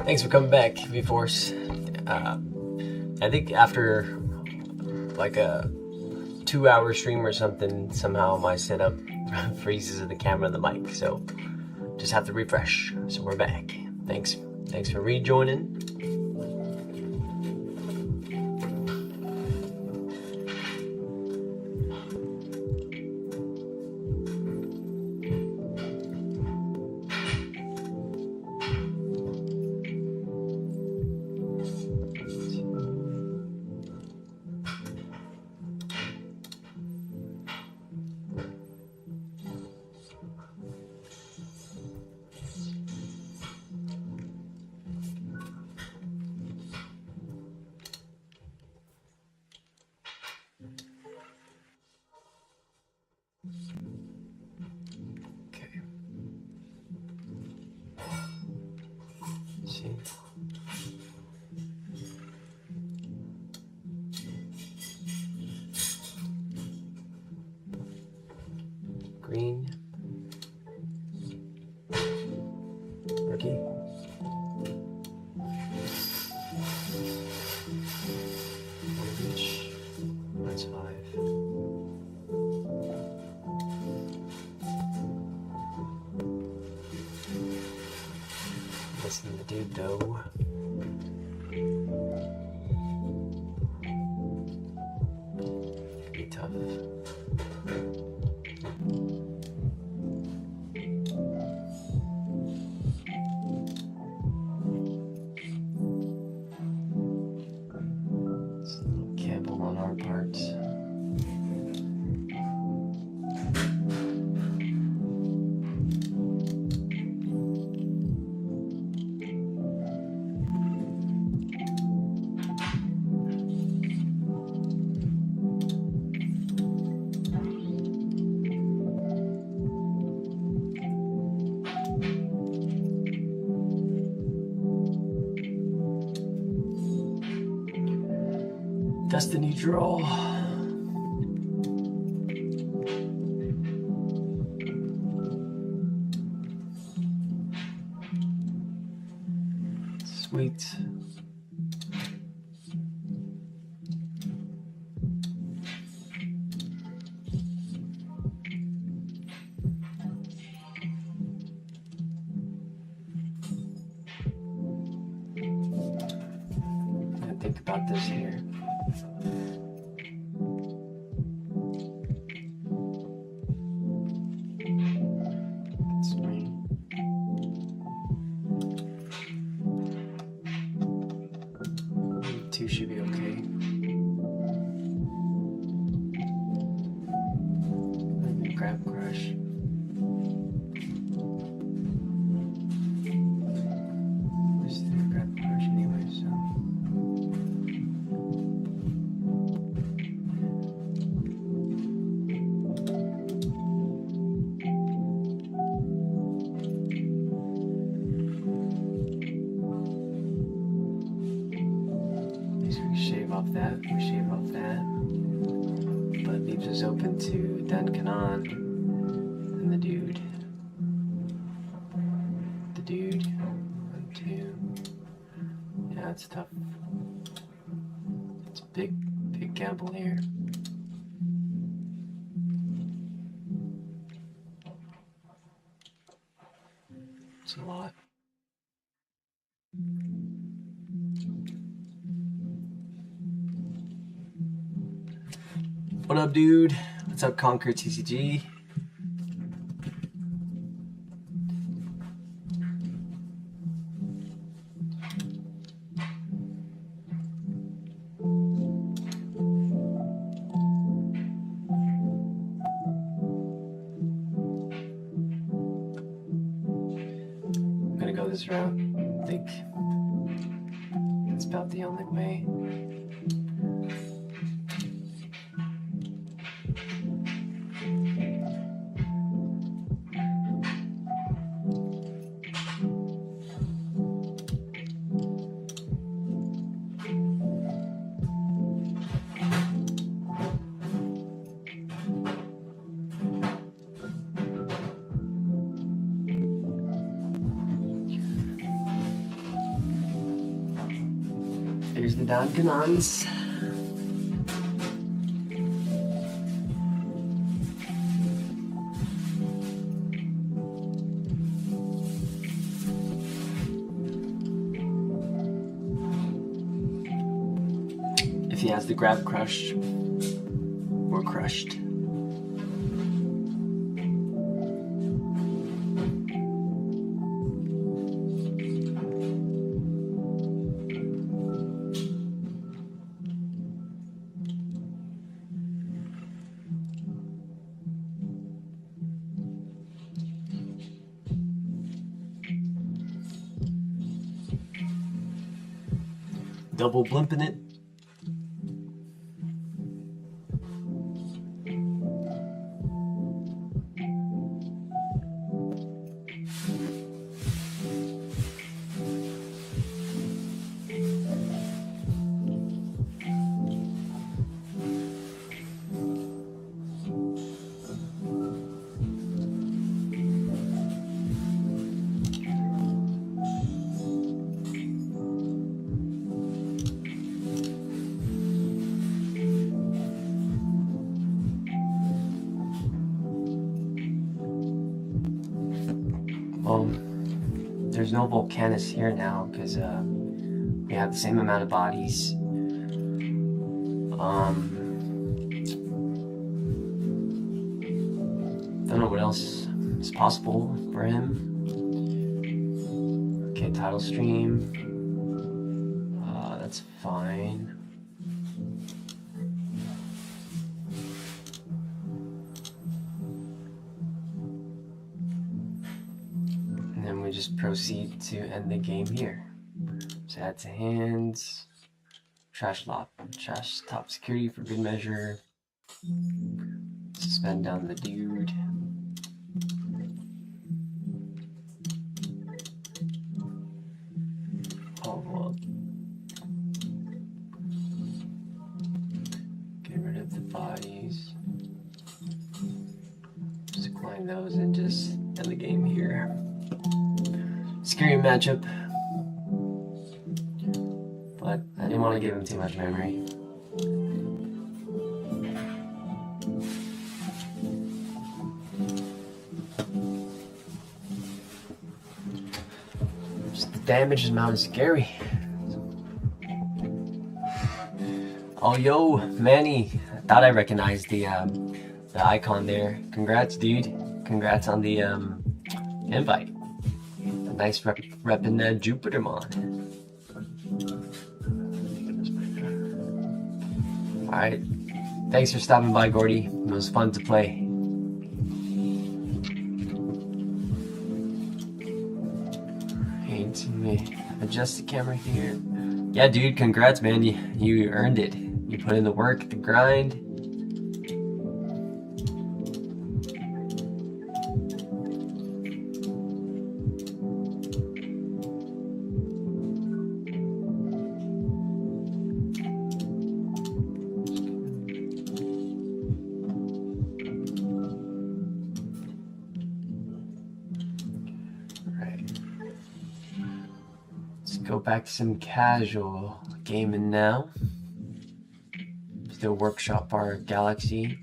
Thanks for coming back, V-Force. I think after like a 2-hour stream or something, somehow my setup freezes the camera and the mic, so just have to refresh. So we're back. Thanks for rejoining. Okay. Let's see. Green. Rookie. One each. That's 5. Missing the dude though. Could be tough. It's a little gamble on our part. Destiny draw. Sweet. Think about this here. Two should be okay. Maybe grab crush. Just grab crush anyway, so. We shave off that, but leaves us open to Dcgo and the dude. The dude. 1, 2. Yeah, it's tough. It's a big gamble here. It's a lot. What up, dude? What's up, Conquer Tcg? I'm gonna go this route. I think it's about the only way. There's the Danganons. If he has the grab crush, we're crushed. Double blimping it. There's no Volcanus here now because we have the same amount of bodies. Don't know what else is possible for him. Okay, title stream. That's fine. And then we just proceed to end the game here. So add to hands, trash top security for good measure, suspend down the dude. Oh, well. Get rid of the bodies. Just decline those and just end the game here. Scary matchup, but I didn't want to give him too much memory. Just the damage is not as scary. Oh, yo, Manny, I thought I recognized the icon there. Congrats, dude. Congrats on the invite. Nice repping Jupitermon. Alright. Thanks for stopping by, Gordy. It was fun to play. Let me adjust the camera here. Yeah, dude, congrats, man. You earned it. You put in the work, the grind. Go back to some casual gaming now. Still workshop our Galaxy.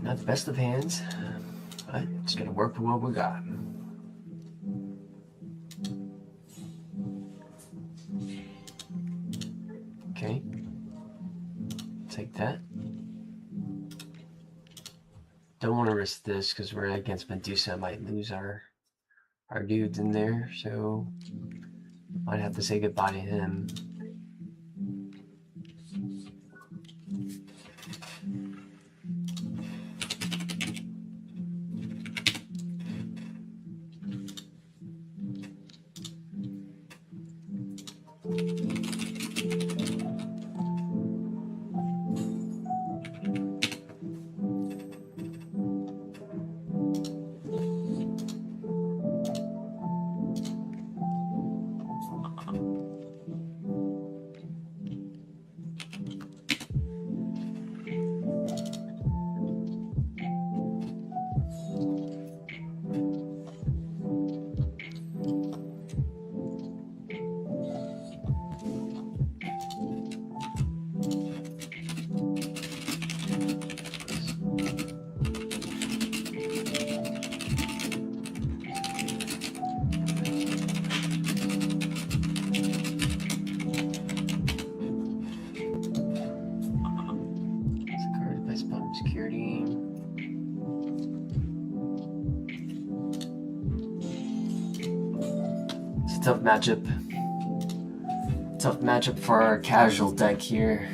Not the best of hands, but just gotta work with what we got. that. Don't want to risk this because we're against Medusa. I might lose our dudes in there, so might have to say goodbye to him. Security. It's a tough matchup. Tough matchup for our casual deck here.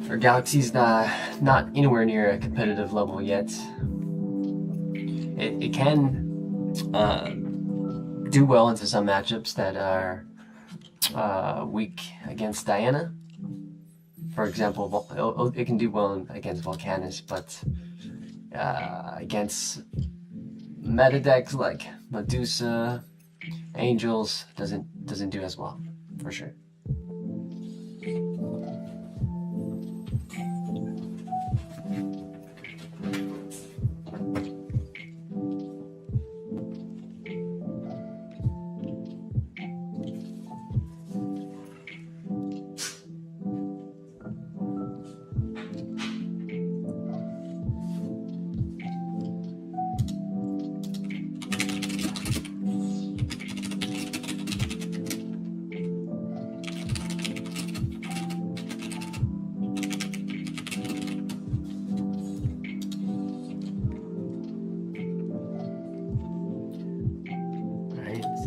Our Galaxy's not anywhere near a competitive level yet. It can do well into some matchups that are weak against Diana. For example, it can do well against Volcanus, but against meta decks like Medusa, Angels doesn't do as well, for sure.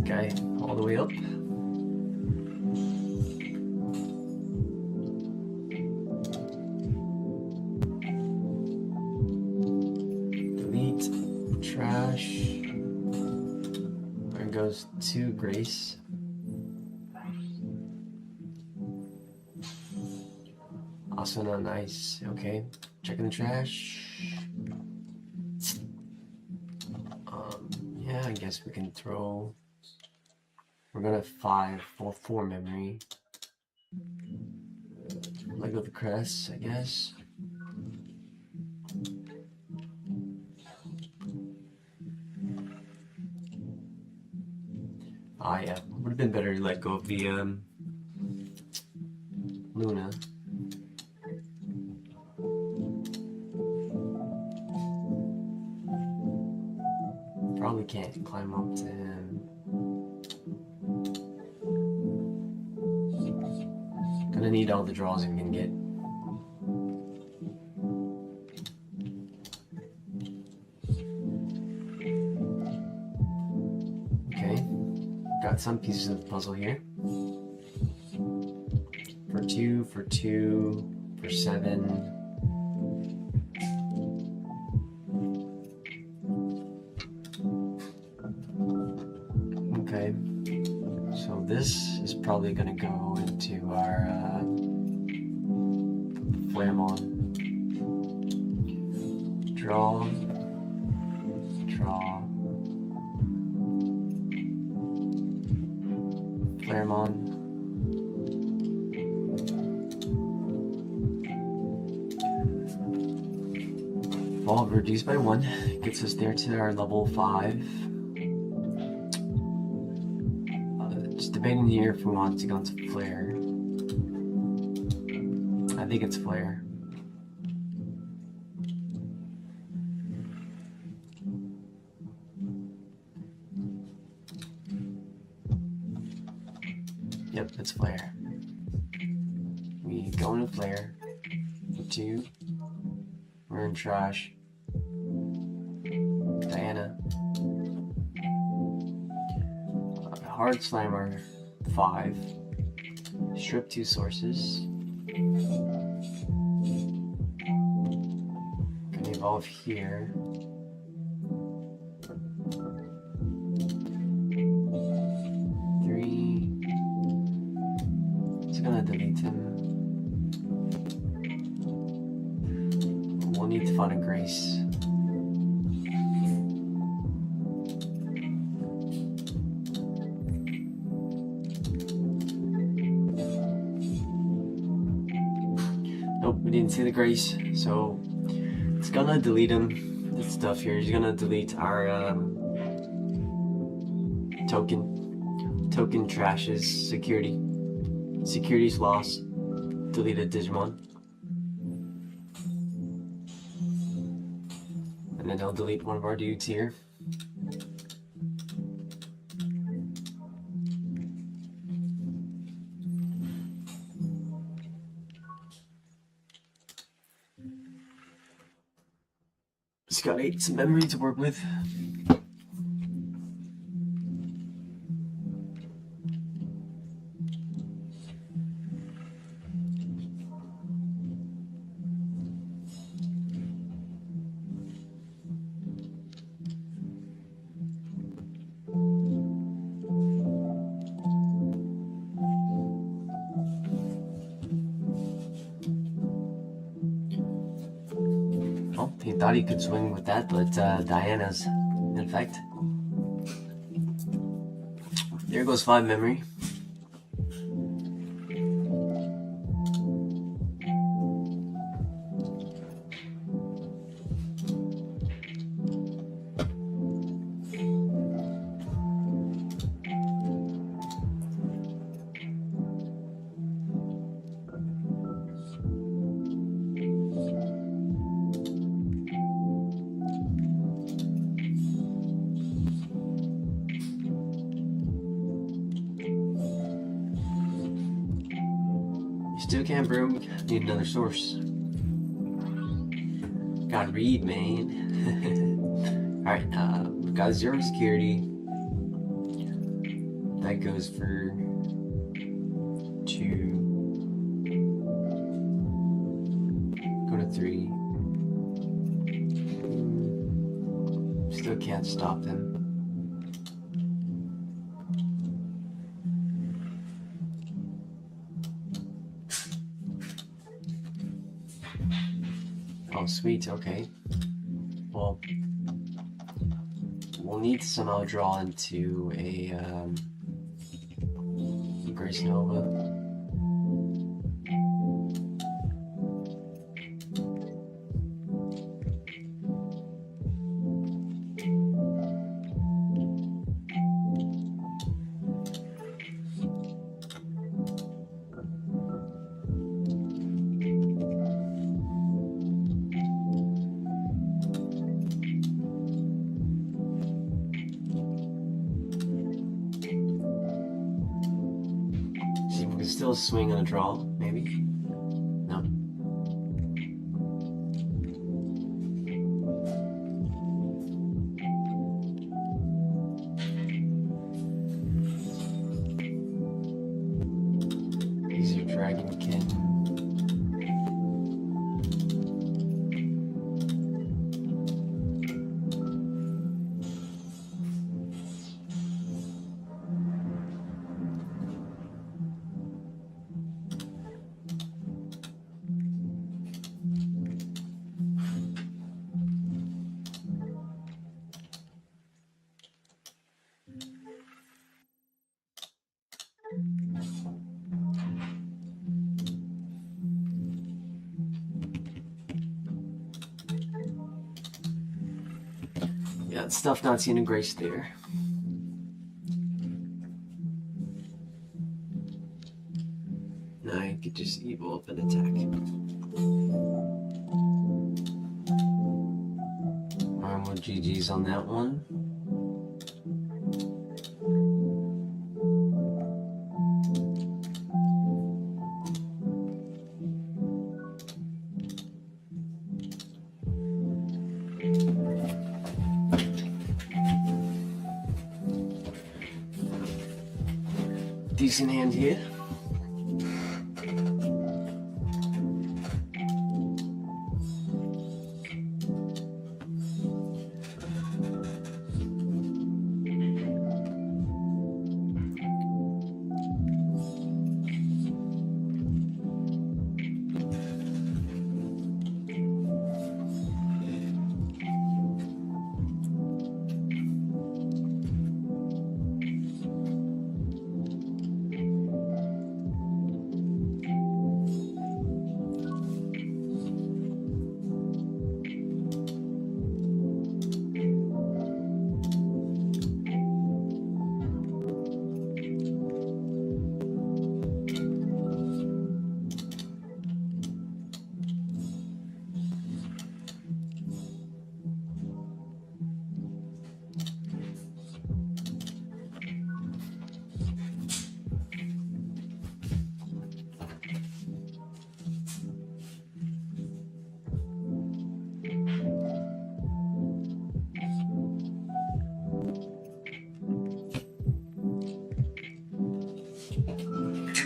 Guy all the way up. Delete, trash. There goes to Grace. Also not nice. Okay, checking the trash. Yeah, I guess we can throw. We're gonna 4 memory. Lego the Crest, I guess. Yeah, would have been better to let go of the Luna. Probably can't climb up to him. Gonna need all the draws we can get. Okay, got some pieces of the puzzle here. For 2, for 2, for 7. Okay, so this is probably gonna go into our Flareon. Draw, Flareon. Well, reduced by 1 gets us there to our level 5. Just debating here if we want to go into Flare. I think it's Flare. Yep, it's Flare. We go into player. 2. We're in trash. Diana. Hard Slammer 5. Strip 2 sources. Can evolve here. It's gonna delete him. We'll need to find a Grace. Nope, we didn't see the Grace, so it's gonna delete him. This stuff here is gonna delete our token trashes security's lost, deleted Digimon, and then he'll delete one of our dudes here. Just got some memory to work with. Well, he thought he could swing with that, but Diana's in effect. There goes 5 memory. Still can't brew. Need another source. Gotta read, man. Alright, we've got 0 security. That goes for 2. Go to 3. Still can't stop them. Oh, sweet, okay. Well, we'll need to somehow draw into a Grace Nova. Still swing on a draw, maybe? No. He's your Dragonkin. Yeah, stuff not seeing a Grace there. Now I could just evil up and attack. Alright, well, GG's on that one. decent hand here.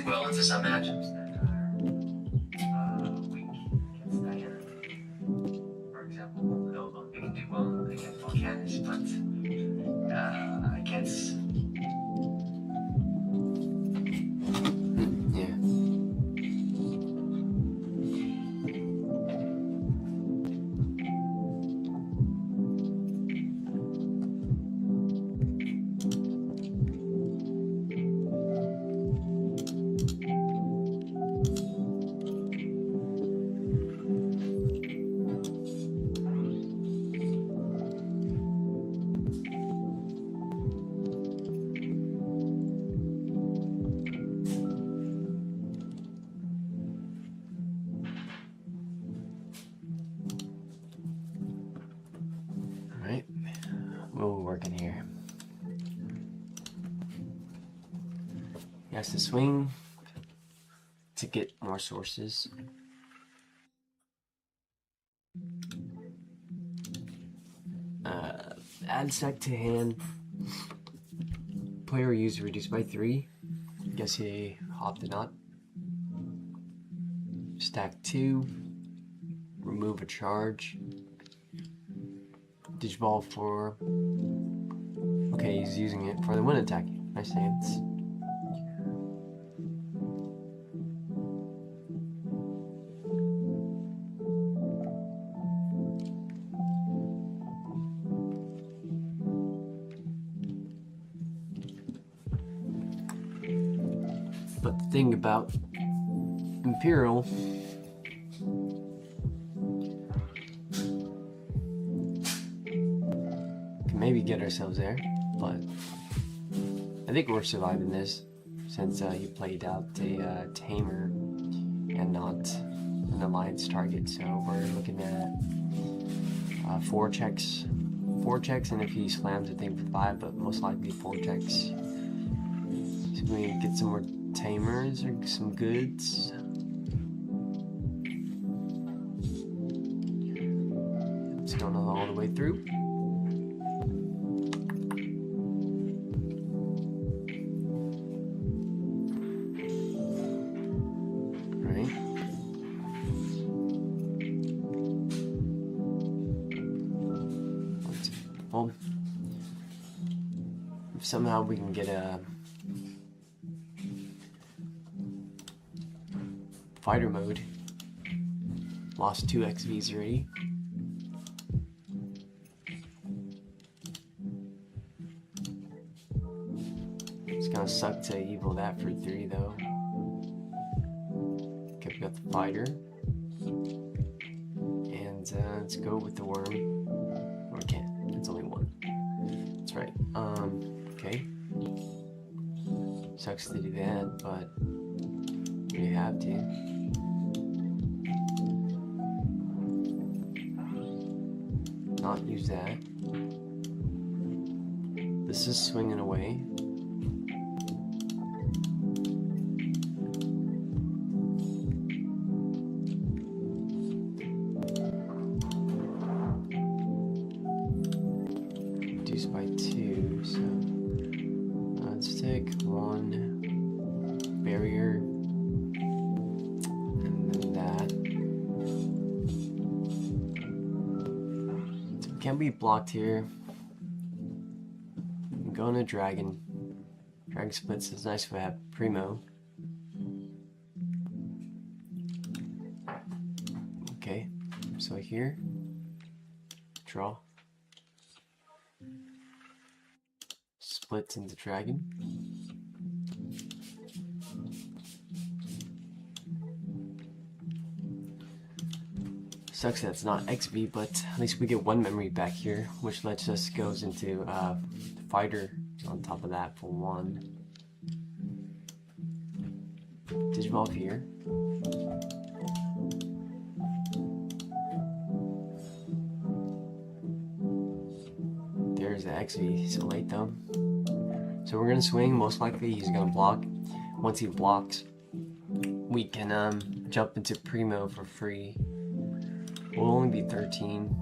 Well into some matchups that are weak against Diana. For example, you can do well against Volcanus, but against Yeah. Alright, what are we working here? He has to swing to get more sources. Add sec to hand. Player used reduced by 3. Guess he opted not. Stack 2. Remove a charge. Digiball for. Okay, he's using it for the wind attack. Nice stance. But the thing about Imperial can maybe get ourselves there, but I think we're surviving this since you played out a Tamer and not an Alliance target. So we're looking at 4 checks, and if he slams the thing for 5, but most likely 4 checks. So we get some more Tamers or some goods. It's going all the way through. Right. Well, if somehow we can get a fighter mode. Lost 2 XVs already. It's gonna suck to evil that for 3 though. Okay, we got the fighter. And let's go with the worm. Or can't, it's only 1. That's right. Okay. Sucks to do that, but we have to. Not use that. This is swinging away. Reduced by 2, so let's take 1. barrier. And then that. So we can't be blocked here. I'm going to Dragon. Dragon splits is nice if we have Primo. Okay, so here, draw. Splits into Dragon. Sucks that it's not XV, but at least we get one memory back here, which lets us goes into Fighter on top of that for one. Digivolve here. There's the XV, so late though. So we're gonna swing, most likely he's gonna block. Once he blocks, we can jump into Primo for free. We'll only be 13.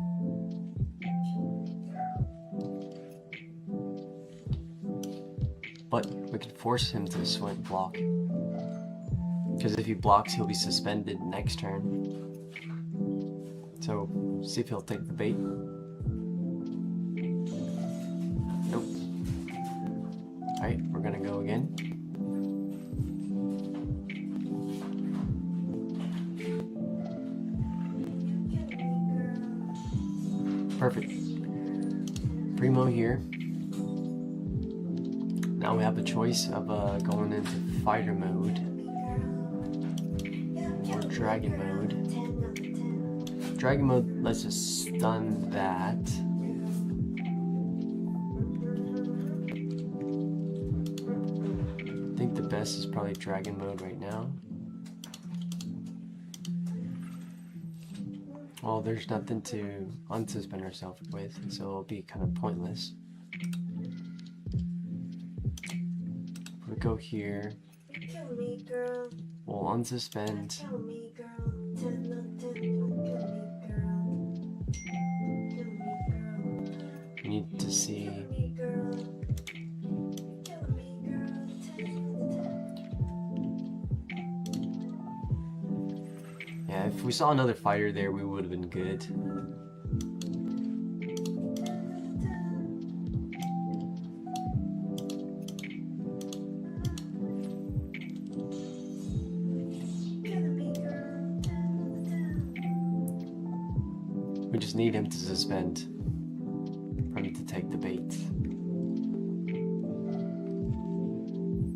But we can force him to swing block. Because if he blocks, he'll be suspended next turn. So, see if he'll take the bait. Nope. Alright, we're gonna go again. Perfect. Primo here. Now we have a choice of going into fighter mode or dragon mode. Dragon mode lets us stun that. I think the best is probably dragon mode right now. Well, there's nothing to unsuspend ourselves with, so it'll be kind of pointless. We go here. We'll unsuspend. We need to see. Yeah, if we saw another fighter there, we would have been good. We just need him to suspend for him to take the bait.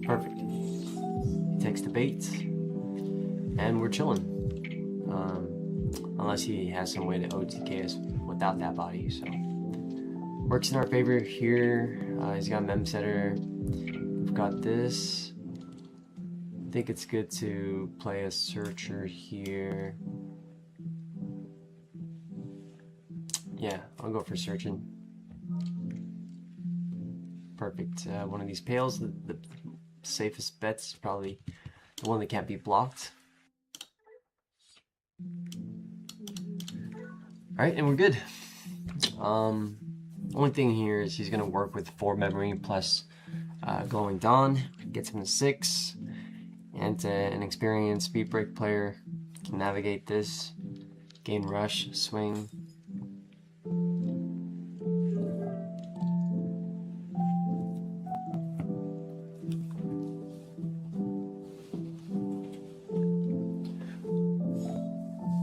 Perfect. He takes the bait, and we're chilling. Unless he has some way to OTK us without that body, so works in our favor here. He's got Mem Setter. We've got this. I think it's good to play a Searcher here. Yeah, I'll go for Searching. Perfect. One of these pails, the safest bet's probably the one that can't be blocked. Alright, and we're good. Only thing here is he's gonna work with 4 memory plus Glowing Dawn, gets him to 6, and an experienced speed break player can navigate this, gain rush, swing.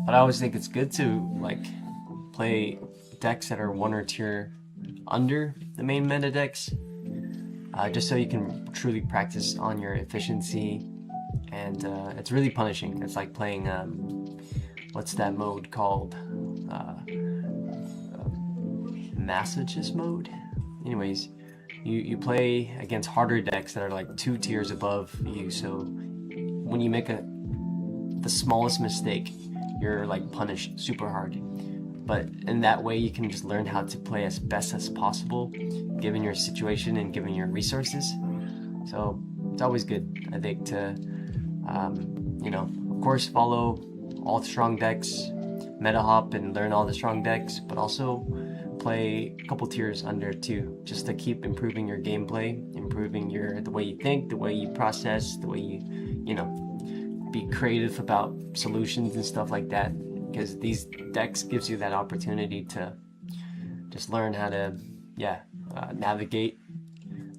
But I always think it's good to like play decks that are 1 or tier under the main meta decks, just so you can truly practice on your efficiency, and it's really punishing. It's like playing what's that mode called? Masochist mode? Anyways, you play against harder decks that are like 2 tiers above you, so when you make the smallest mistake, you're like punished super hard. But in that way you can just learn how to play as best as possible given your situation and given your resources. So it's always good, I think, to you know, of course follow all the strong decks, meta hop and learn all the strong decks, but also play a couple tiers under too, just to keep improving your gameplay, improving the way you think, the way you process, the way you know, be creative about solutions and stuff like that, because these decks gives you that opportunity to just learn how to navigate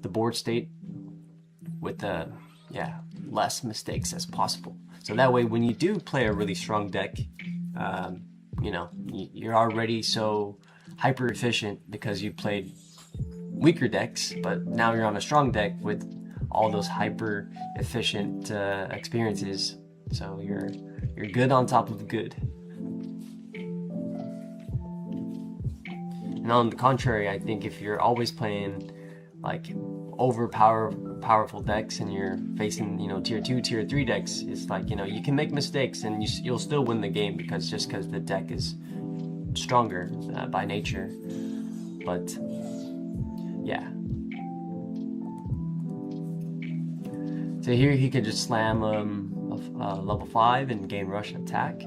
the board state with less mistakes as possible. So that way, when you do play a really strong deck, you know, you're already so hyper efficient because you played weaker decks, but now you're on a strong deck with all those hyper efficient experiences. So you're good on top of good. And on the contrary, I think if you're always playing like powerful decks and you're facing, you know, tier 2, tier 3 decks, it's like, you know, you can make mistakes and you'll still win the game because the deck is stronger by nature. But yeah. So here he could just slam level 5 and gain rush attack.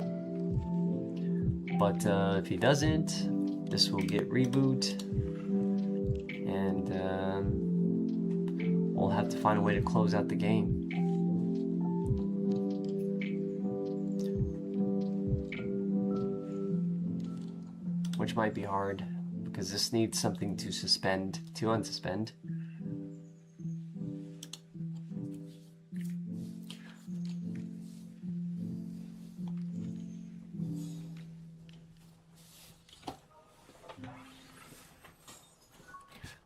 But if he doesn't, this will get reboot, and we'll have to find a way to close out the game. Which might be hard, because this needs something to unsuspend.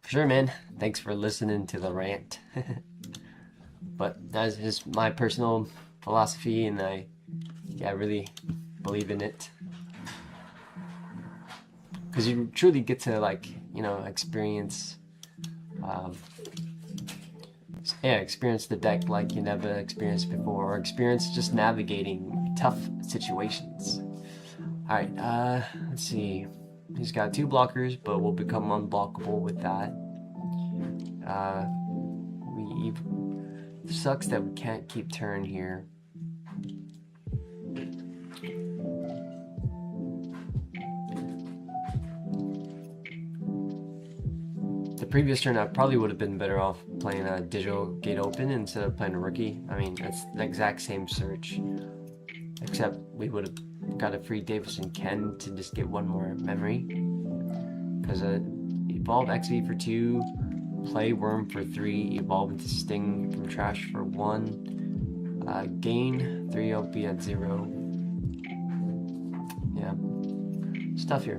Sure, man. Thanks for listening to the rant. But that's just my personal philosophy, and I really believe in it. Because you truly get to, like, you know, experience the deck like you never experienced before, or experience just navigating tough situations. Alright, let's see. He's got 2 blockers, but we'll become unblockable with that. Sucks that we can't keep turn here. The previous turn, I probably would have been better off playing a Digital Gate Open instead of playing a Rookie. I mean, it's the exact same search, except we would have got a free Davison Ken to just get 1 more memory. Because evolve XV for 2, play Worm for 3, evolve into Sting from Trash for 1, gain 3, I'll be at 0. Yeah, stuff here.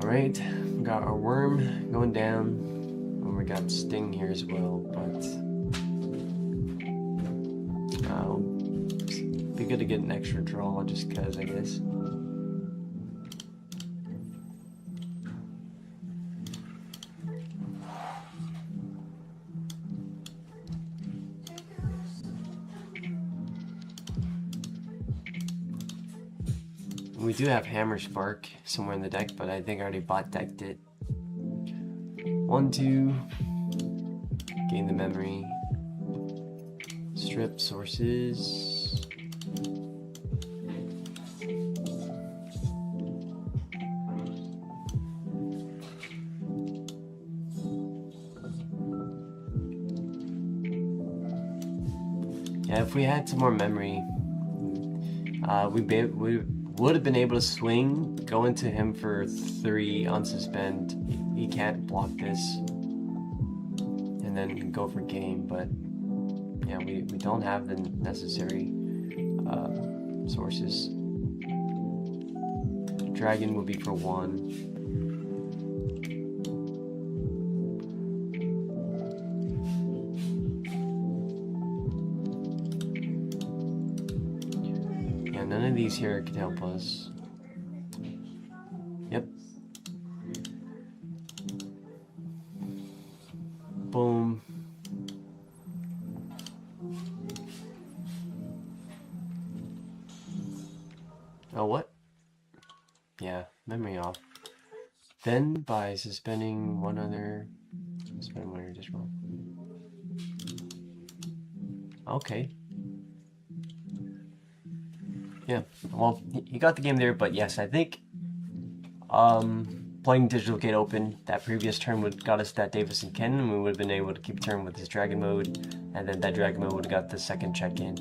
Alright, we got our Worm going down, and we got Sting here as well, but be good to get an extra draw just because, I guess. We do have Hammer Spark somewhere in the deck, but I think I already decked it. 1, 2, gain the memory, strip sources. Yeah, if we had some more memory, we would have been able to swing, go into him for 3, unsuspend. He can't block this, and then go for game. But yeah, we don't have the necessary sources. Dragon will be for 1. None of these here can help us. Yep. Boom. Oh, what? Yeah, memory off. Then by suspending one other... Suspend one other Digimon. Okay. Yeah, well, he got the game there, but yes, I think playing Digital Gate open, that previous turn would got us that Davis and Ken, and we would have been able to keep turn with his Dragon mode, and then that Dragon mode would have got the second check in.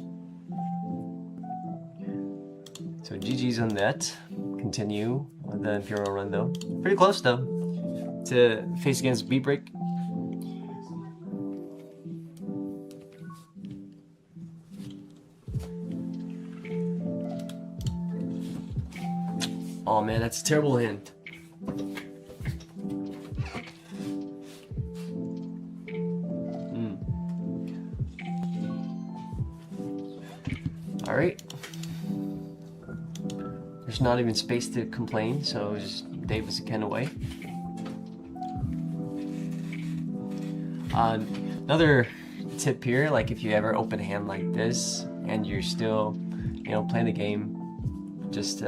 So GG's on that. Continue on the Imperial run though. Pretty close though to face against Beat Break. Oh man, that's a terrible hand. Alright. There's not even space to complain, so just Davis and Ken away. Another tip here, like if you ever open a hand like this and you're still, you know, playing the game, just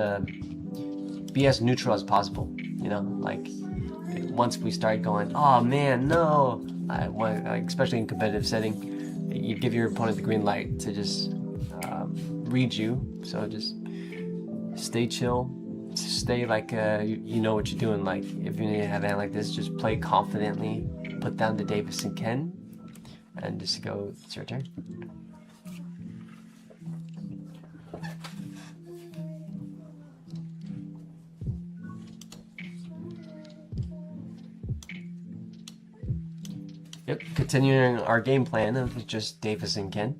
be as neutral as possible. You know, like once we start going, oh man, no, especially in competitive setting, you give your opponent the green light to just read you. So just stay chill, stay like you know what you're doing. Like if you have a hand like this, just play confidently, put down the Davis and Ken, and just go. It's your turn. Yep, continuing our game plan of just Davis and Ken.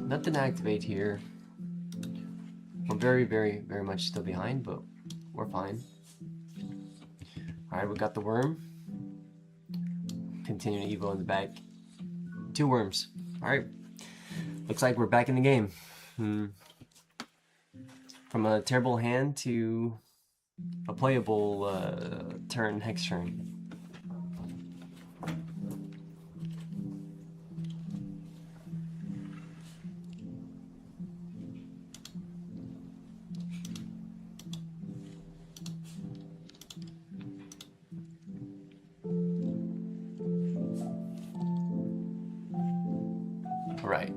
Nothing to activate here. We're very much still behind, but we're fine. Alright, we got the worm. Continuing Evo in the back. 2 worms. Alright. Looks like we're back in the game. From a terrible hand to a playable turn, hex turn. Right.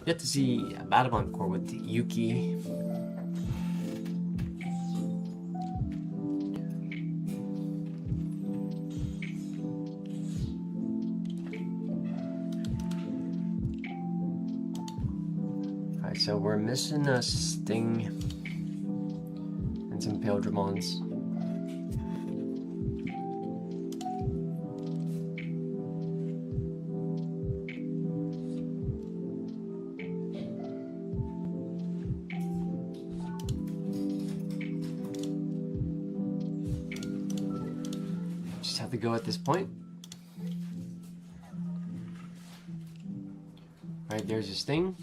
Get to see a Battlemon core with Yuki. Alright, so we're missing a Sting and some Pale Dramons. Have to go at this point. Right, there's a Sting.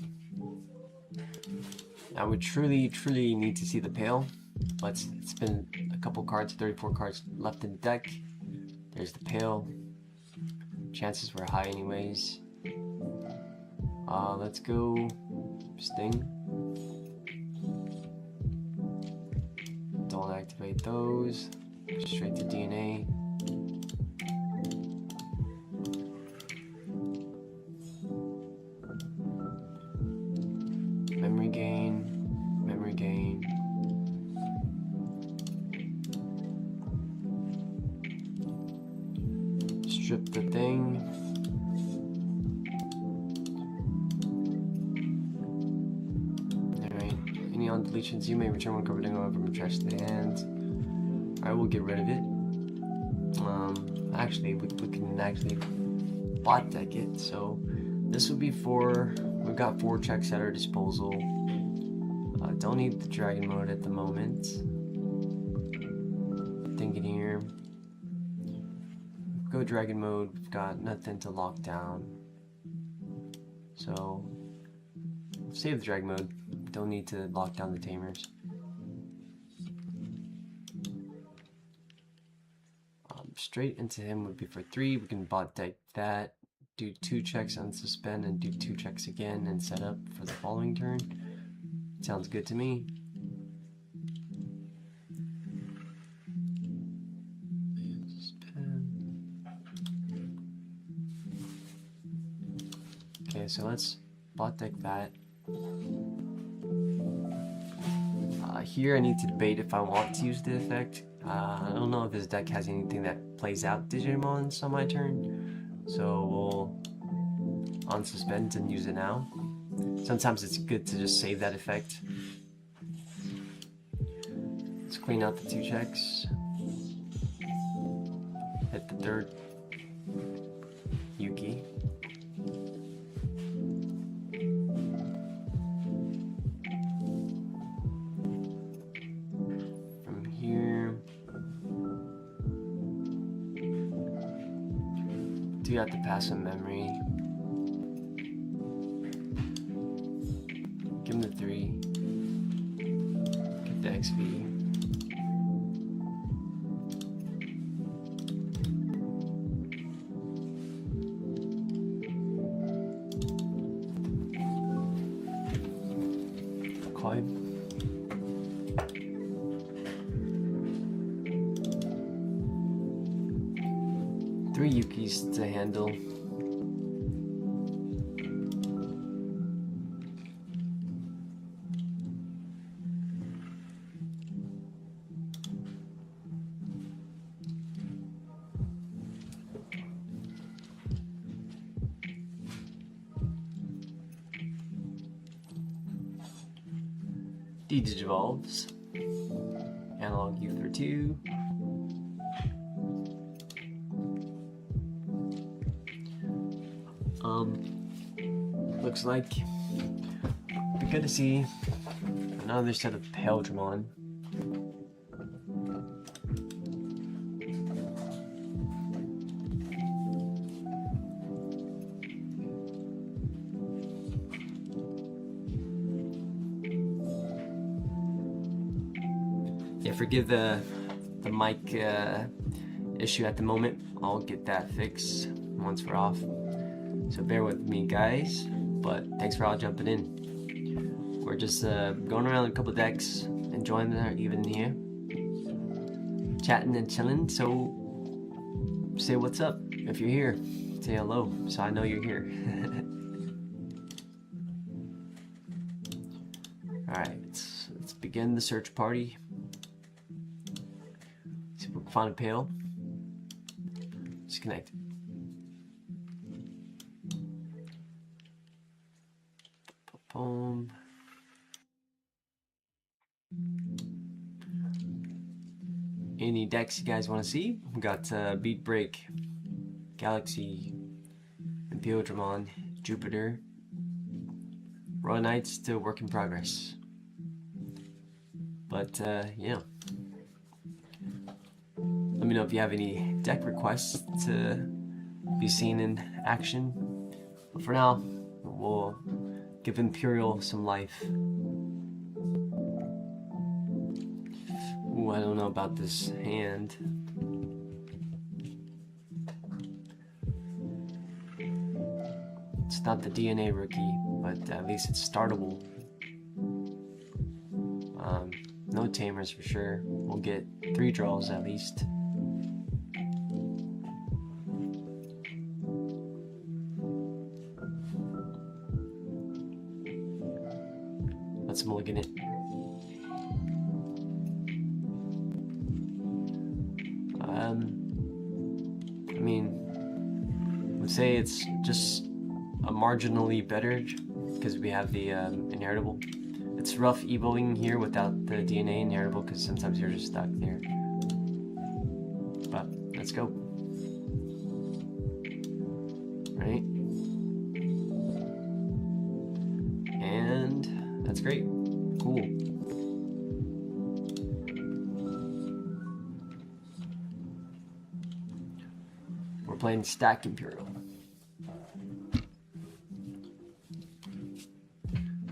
I would truly need to see the Pale, but it's been a couple cards, 34 cards left in the deck. There's the Pale. Chances were high anyways. Let's go Sting. Don't activate those. Straight to DNA. Strip the thing. Alright. Any on deletions, you may return one covered over from trash to the hand. Alright, we'll get rid of it. Actually, we can actually bot deck it. So this would be for, we've got 4 checks at our disposal. Don't need the dragon mode at the moment. Thinking here. Go dragon mode, we've got nothing to lock down. So save the dragon mode. Don't need to lock down the tamers. Straight into him would be for 3. We can bot deck that, do 2 checks on suspend, and do 2 checks again and set up for the following turn. Sounds good to me. Okay, so let's bot deck that. Here I need to debate if I want to use the effect. I don't know if this deck has anything that plays out Digimons on my turn, so we'll unsuspend and use it now. Sometimes it's good to just save that effect. Let's clean out the 2 checks. Hit the 3rd Yuki. From here, do have to pass some memory. Give him the 3. Get the XP. Koi. 3 Yukis to handle. Digivolves. Analog U for 2. Looks like we're gonna see another set of Digimon. Yeah, forgive the mic issue at the moment. I'll get that fixed once we're off. So bear with me, guys. But thanks for all jumping in. We're just going around a couple decks, enjoying our evening here, chatting and chilling. So say what's up if you're here. Say hello, so I know you're here. All right, let's begin the search party. See if we can find a pail. Disconnect. Any decks you guys want to see? We got Beat Break, Galaxy, Imperiodramon, Jupiter, Royal Knights, still work in progress. But yeah, let me know if you have any deck requests to be seen in action. But for now, we'll give Imperial some life. Ooh, I don't know about this hand. It's not the DNA rookie, but at least it's startable. No tamers for sure. We'll get 3 draws at least. Let's mulligan it. I mean, would say it's just a marginally better because we have the inheritable. It's rough evoing here without the DNA inheritable because sometimes you're just stuck there. But let's go. Right? And that's great. Cool. We're playing Stack Imperial.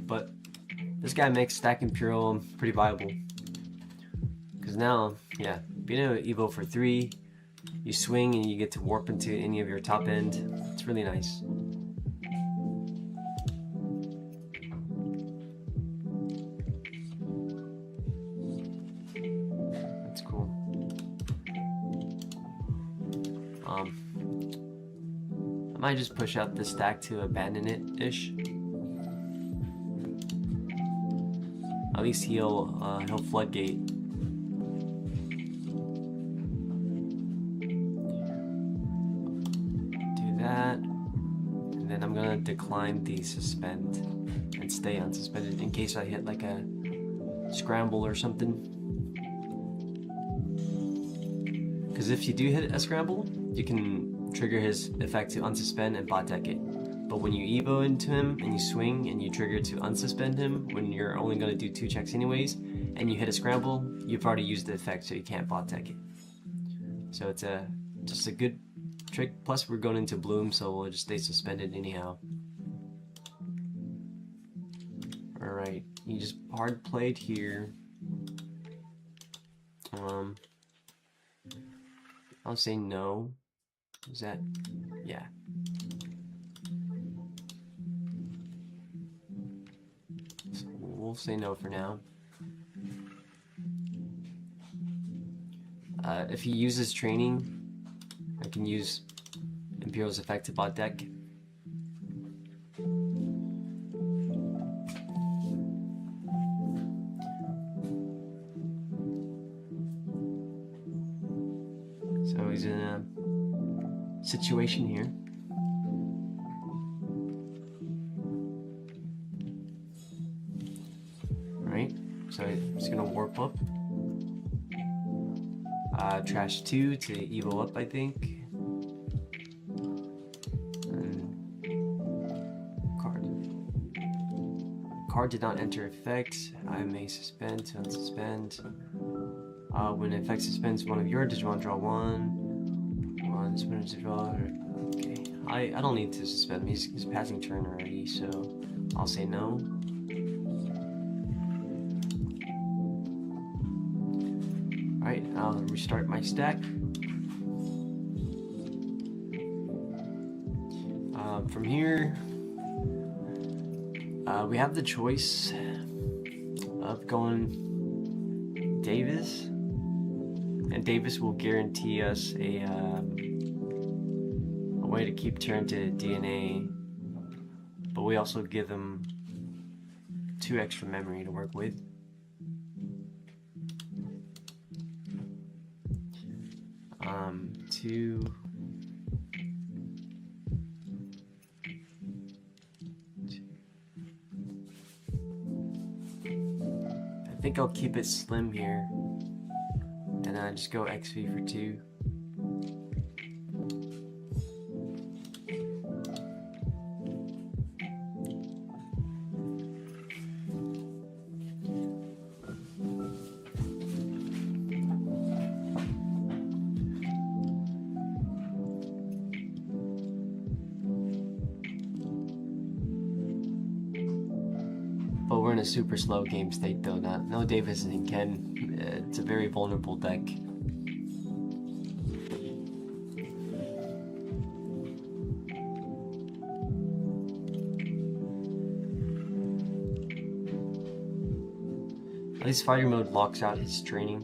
But this guy makes Stack Imperial pretty viable. Because now, yeah, being able to evo for 3, you swing and you get to warp into any of your top end. It's really nice. That's cool. I might just push out the stack to abandon it-ish. At least he'll floodgate. Do that, and then I'm gonna decline the suspend and stay unsuspended in case I hit like a scramble or something. Because if you do hit a scramble, you can trigger his effect to unsuspend and bot deck it. But when you evo into him and you swing and you trigger to unsuspend him when you're only going to do 2 checks anyways, and you hit a scramble, you've already used the effect, so you can't bot deck it. So it's just a good trick. Plus we're going into bloom, so we'll just stay suspended anyhow. Alright, you just hard played here. I'll say no. Is that? Yeah. So we'll say no for now. If he uses training, I can use Imperial's effect to bot deck. So he's in a situation here. Right? So I'm just gonna warp up. Trash 2 to evo up, I think. And card did not enter effect. I may suspend to unsuspend. When the effect suspends one of your Digimon, draw 1. Suspended to draw. Okay. I don't need to suspend him. He's passing turn already, so I'll say no. Alright, I'll restart my stack. From here, we have the choice of going Davis, and Davis will guarantee us a way to keep turn to DNA, but we also give him 2 extra memory to work with. I think I'll keep it slim here, and I just go XV for 2. But we're in a super slow game state though. No Davis and Ken. It's a very vulnerable deck. At least fighter mode locks out his training.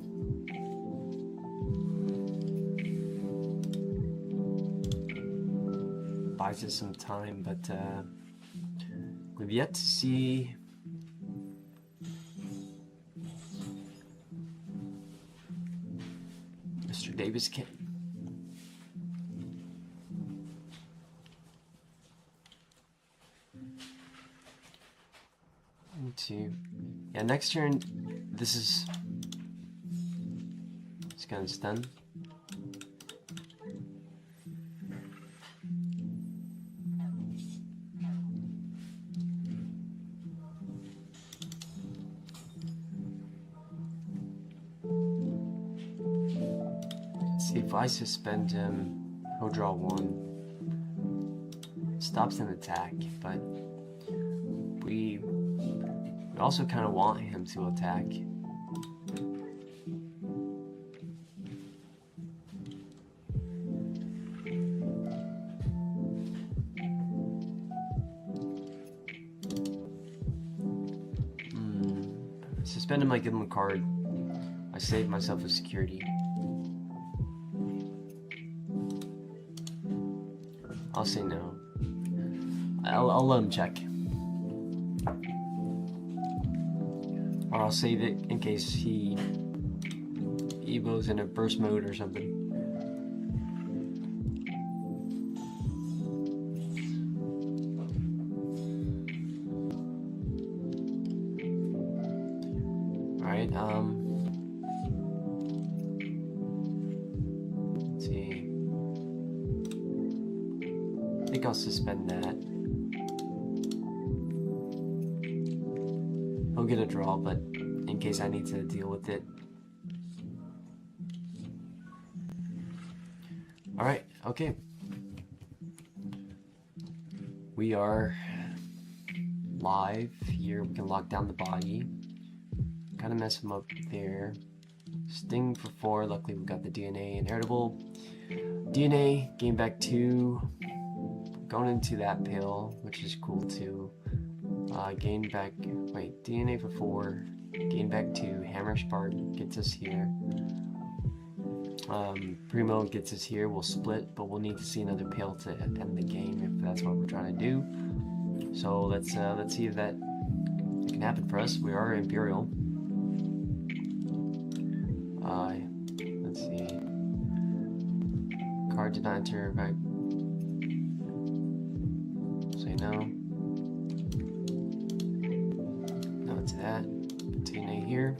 Buys us some time, but we've yet to see Mr. Davis Ken. 2. Yeah, next turn, this is... It's gonna stun. Let's see, if I suspend him, he'll draw 1. Stops an attack, but we also kind of want him to attack. Suspend him, I give him a card. I save myself a security. I'll say no. I'll let him check. Or I'll save it in case he evos in a burst mode or something. Alright, let's see. I think I'll suspend that. I'll get a draw, but in case I need to deal with it. Alright, okay. We are live here. We can lock down the body. Kind of mess him up there. Sting for 4. Luckily, we got the DNA inheritable. DNA, gain back 2. Going into that pill, which is cool too. Gain back, wait, DNA for 4, gain back 2, Hammer Spark gets us here. Primo gets us here, we'll split, but we'll need to see another pill to end the game if that's what we're trying to do. So let's see if that can happen for us. We are Imperial. Let's see. Card did not enter back. Say no. To that, DNA here.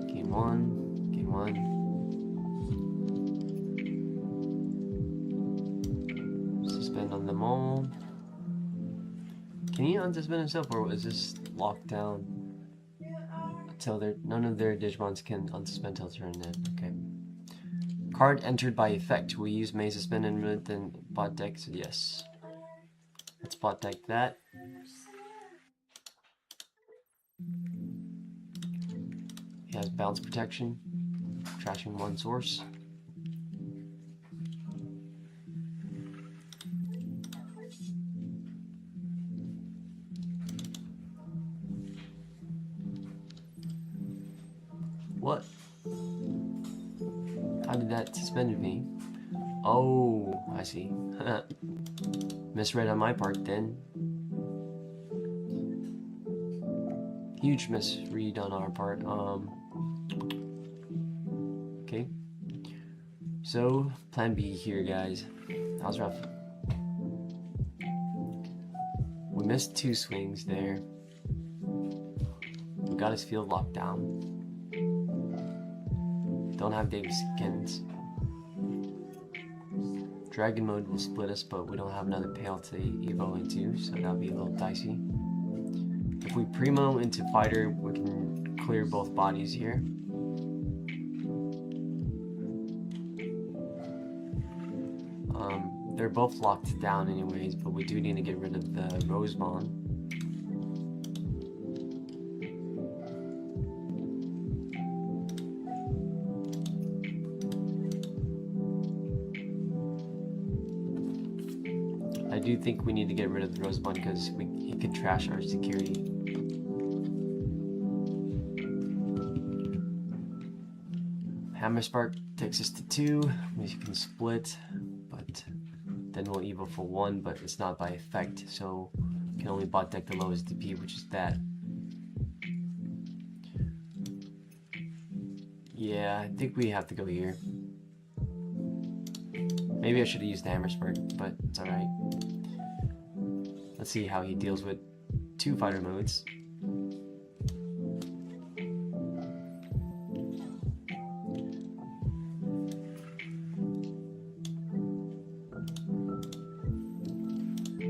Game 1, game 1. Suspend on them all. Can he unsuspend himself, or is this locked down until none of their Digimons can unsuspend until turn in? Okay. Card entered by effect. We use may suspend and then bot deck. So yes. Let's bot deck that. He has bounce protection. Trashing 1 source. What? How did that suspend me? Oh, I see. Misread on my part then. Huge misread on our part. Okay. So, plan B here, guys. That was rough. We missed 2 swings there. We got his field locked down. Don't have Davis Skins. Dragon mode will split us, but we don't have another pail to evo into, so that'll be a little dicey. If we primo into fighter, we can clear both bodies here. They're both locked down anyways, but we do need to get rid of the Rosemon. I do think we need to get rid of the Rosemon because he could trash our security. Hammer Spark takes us to 2. We can split, but then we'll evo for 1, but it's not by effect, so we can only bot deck the lowest DP, which is that. Yeah, I think we have to go here. Maybe I should have used the Hammer Spurt, but it's alright. Let's see how he deals with 2 fighter modes.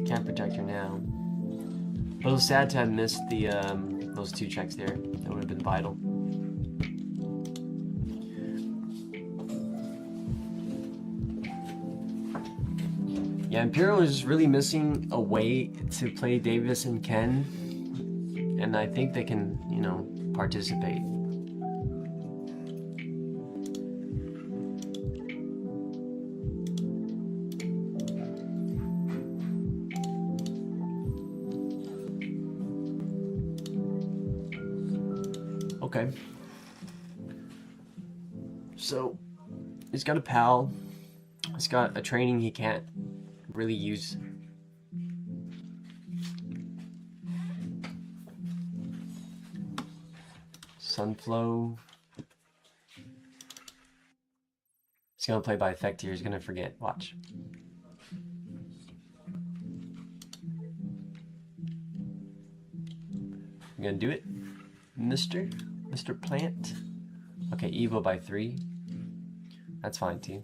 Can't Protector now. But it was sad to have missed the those 2 checks there. That would have been vital. Yeah, Imperial is really missing a way to play Davis and Ken, and I think they can, you know, participate. Okay. So, he's got a pal. He's got a training he can't really use. Sunflow. He's gonna play by effect here. He's gonna forget. Watch. I'm gonna do it, Mr. Plant. Okay, Evo by 3. That's fine too.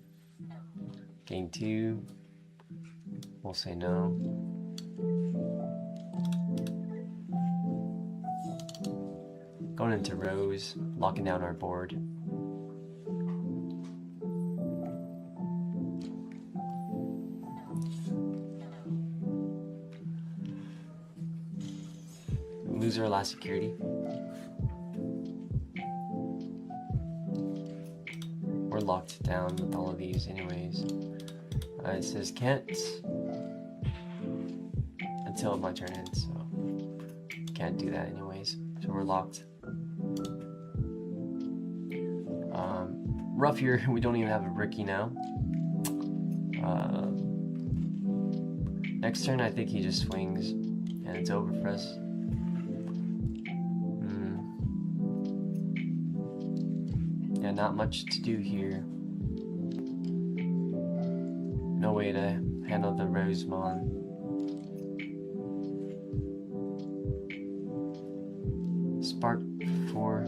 Gain 2. We'll say no. Going into Rose, locking down our board. Lose our last security. We're locked down with all of these anyways. It says can't until my turn ends, so can't do that anyways. So we're locked. Rough here, we don't even have a Ricky now. Next turn I think he just swings and it's over for us. Yeah, not much to do here. No way to handle the Rosemon. Spark 4.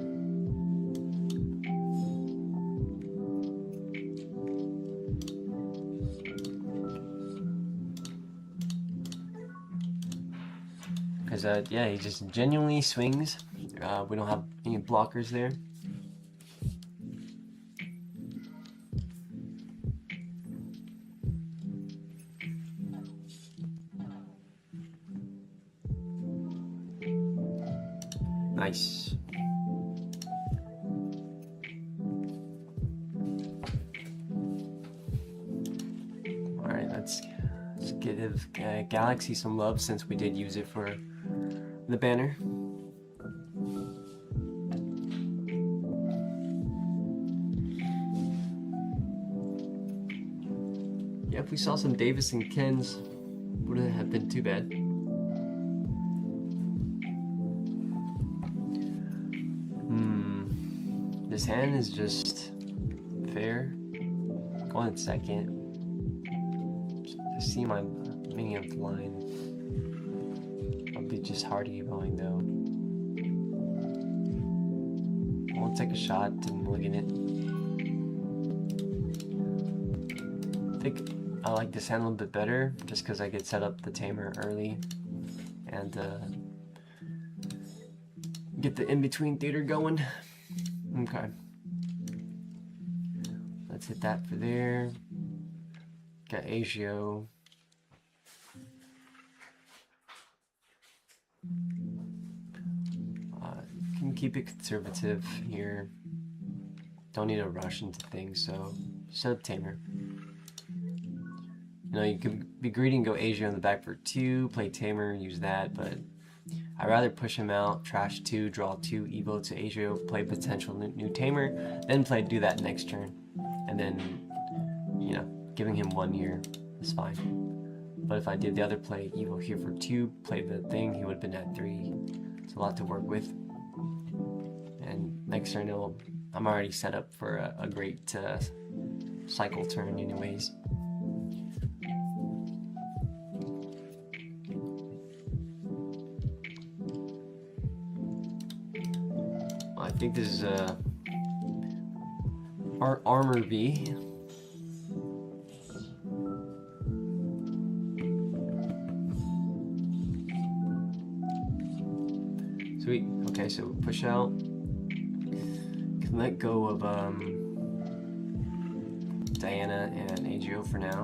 Because, yeah, he just genuinely swings. We don't have any blockers there. Nice. Alright, let's give Galaxy some love since we did use it for the banner. Yeah, if we saw some Davis and Kens, wouldn't have been too bad. This hand is just fair. Going second. Just see my minion line. I'll be just hard evoing though. I won't take a shot and mulligan it. I think I like this hand a little bit better just because I could set up the tamer early and get the in-between theater going. Okay. Let's hit that for there. Got Agio. Can keep it conservative here. Don't need to rush into things, so set up tamer. You know, you could be greedy and go Agio in the back for 2, play tamer, use that, but I'd rather push him out, trash 2, draw 2, Evo to Agio, play potential new tamer, then do that next turn. And then, you know, giving him 1 year is fine. But if I did the other play, Evo here for 2, play the thing, he would have been at 3. It's a lot to work with. And next turn, I'm already set up for a great cycle turn anyways. think this is our armor V. Sweet. Okay, so push out. Can let go of Diana and AGO for now.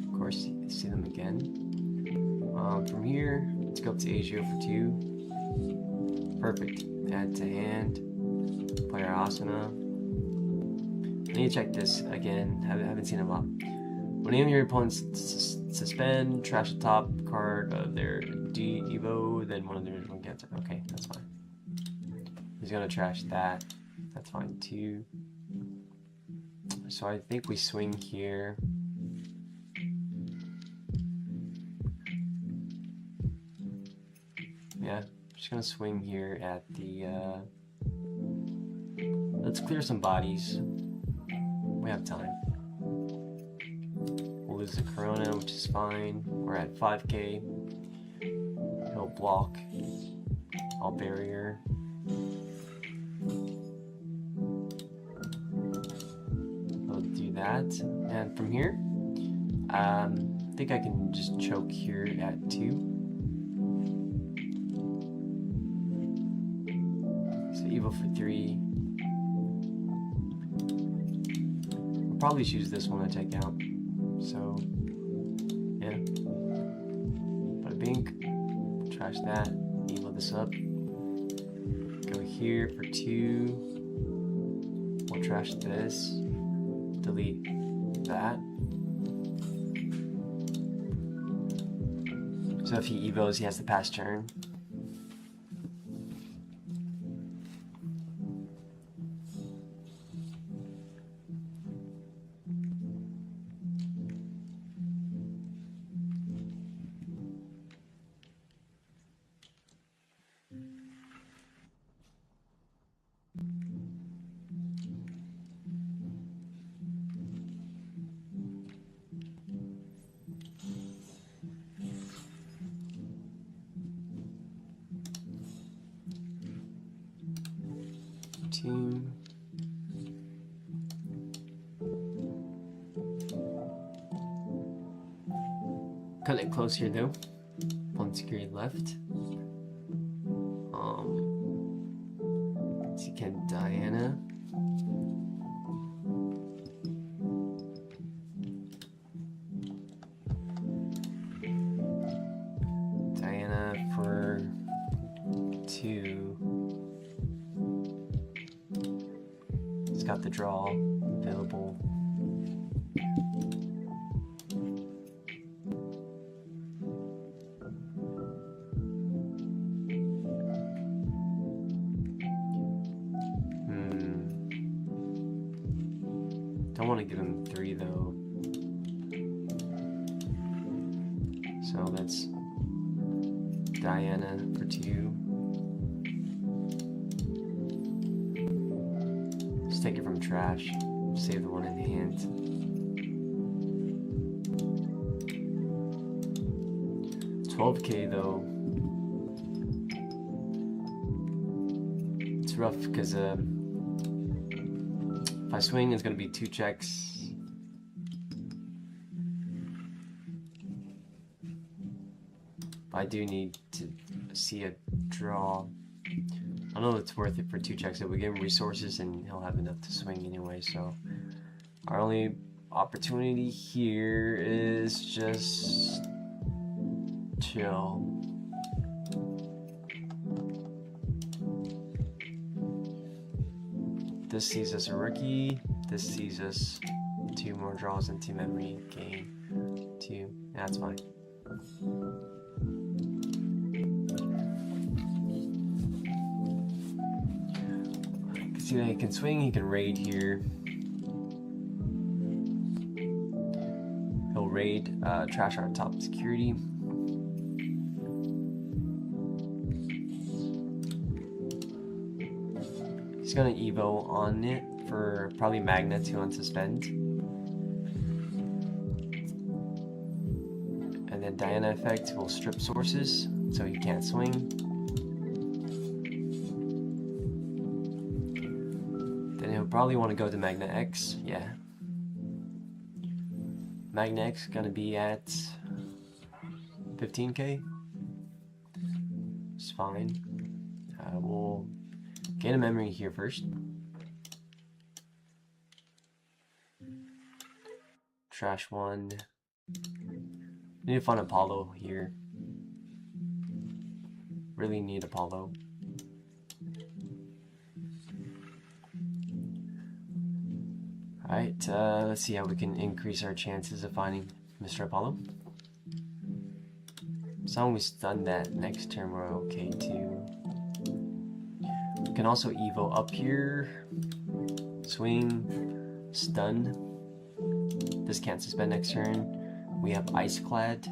Of course, see them again. From here, let's go up to AGO for 2. Perfect. Add to hand. Play our Asana. I need to check this again. Haven't seen them up. When any of your opponents suspend, trash the top card of their Dcgo, then one of their one gets it. Okay, that's fine. He's gonna trash that. That's fine too. So I think we swing here. Yeah, just gonna swing here at the. Let's clear some bodies. We have time. We'll lose the Corona, which is fine. We're at 5k. He'll block. I'll barrier. I'll do that. And from here, I think I can just choke here at 2. So evil for 3. I'll probably choose this one to take out. So, yeah. Bada bink. Trash that. Evil this up. Go here for 2. We'll trash this. Delete that. So if he evos, he has to pass turn. Team. Cut it close here though. One security left. So you can Diana. Diana for 2. It's got the draw available. Don't want to give him 3 though. So that's Diana for 2. Just take it from trash. Save the one in hand. $12k though. It's rough because if I swing, it's gonna be 2 checks. I do need to see a draw. I don't know if it's worth it for 2 checks. If we give him resources, and he'll have enough to swing anyway. So our only opportunity here is just chill. This sees us a rookie. This sees us 2 more draws into memory. Game 2. That's fine. See that he can swing, he can raid here. He'll raid, trash our top security. He's gonna Evo on it for probably Magna to unsuspend. And then Diana effect will strip sources, so he can't swing. probably want to go to Magna X. Yeah. Magna X gonna be at 15k. It's fine. We'll gain a memory here first. Trash one. Need to find Apollo here. Really need Apollo. Alright, let's see how we can increase our chances of finding Mr. Apollo. As long as we stun that next turn, we're okay too. We can also Evo up here. Swing. Stun. This can't suspend next turn. We have Ice Clad.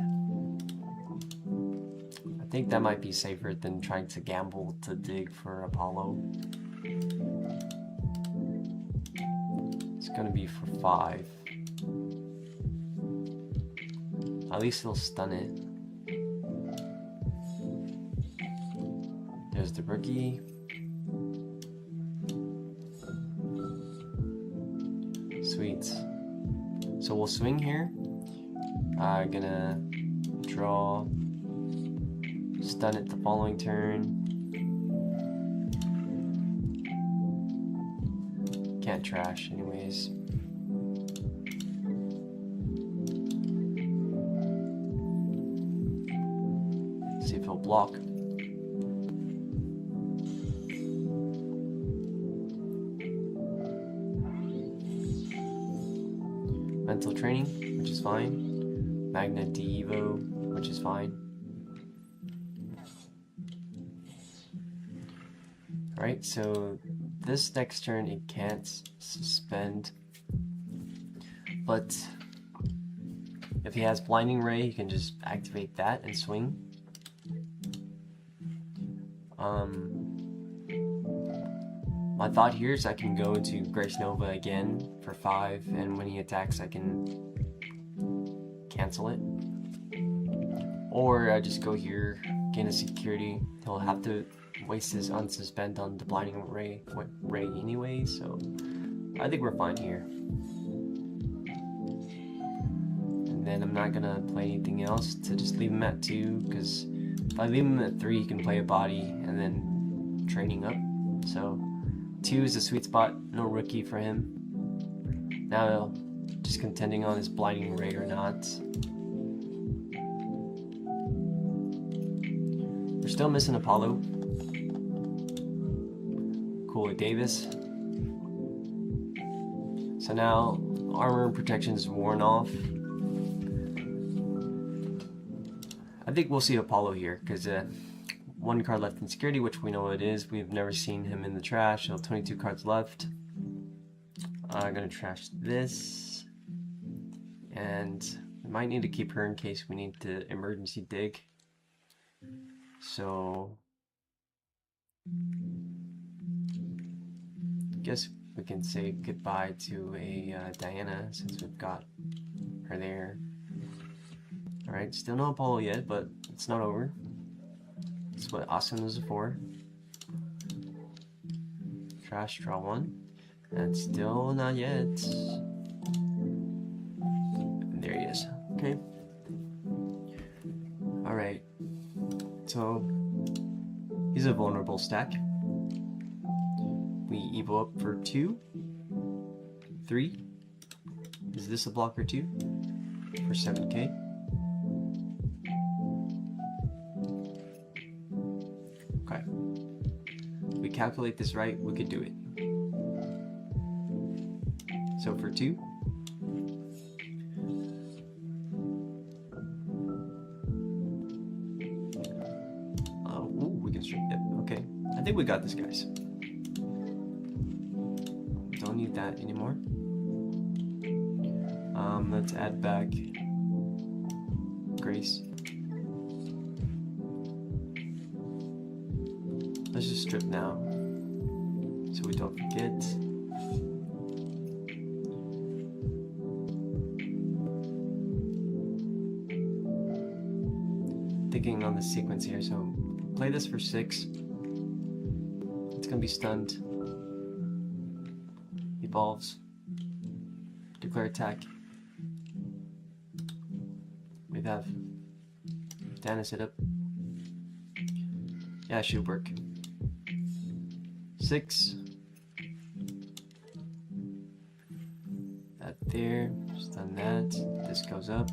I think that might be safer than trying to gamble to dig for Apollo. It's gonna be for 5. At least he'll stun it. There's the rookie. Sweet. So we'll swing here. Gonna draw, stun it the following turn. Can't trash anyways. See if he'll block. Mental training, which is fine. Magna Dcgo, which is fine. Alright, so this next turn it can't suspend, but if he has Blinding Ray, he can just activate that and swing. My thought here is I can go into Grace Nova again for 5, and when he attacks I can cancel it. Or I just go here, gain a security. He'll have to waste his unsuspend on the Blinding Ray anyway, so I think we're fine here. And then I'm not gonna play anything else to just leave him at 2, because if I leave him at 3 he can play a body and then training up. So 2 is the sweet spot, no rookie for him. Now just contending on his Blinding Ray or not. We're still missing Apollo. Cooley Davis. So now armor and protection is worn off. I think we'll see Apollo here because 1 card left in security, which we know what it is. We've never seen him in the trash, so 22 cards left. I'm gonna trash this, and we might need to keep her in case we need to emergency dig. So I guess we can say goodbye to a Diana since we've got her there. Alright, still no Apollo yet, but it's not over. That's what Austin was for. Trash, draw 1. And still not yet. And there he is. Okay. Alright. So, he's a vulnerable stack. We Evo up for 2. 3. Is this a blocker 2? For 7k. Okay. If we calculate this right, we could do it. So for 2. Ooh, we can strip it. Okay. I think we got this, guys. Don't need that anymore. Let's add back Grace. Let's just strip now, so we don't forget. Thinking on the sequence here, so play this for 6. It's gonna be stunned. evolves. Declare attack. We have Dana set up. Yeah, it should work. 6. That there. Just done that. This goes up.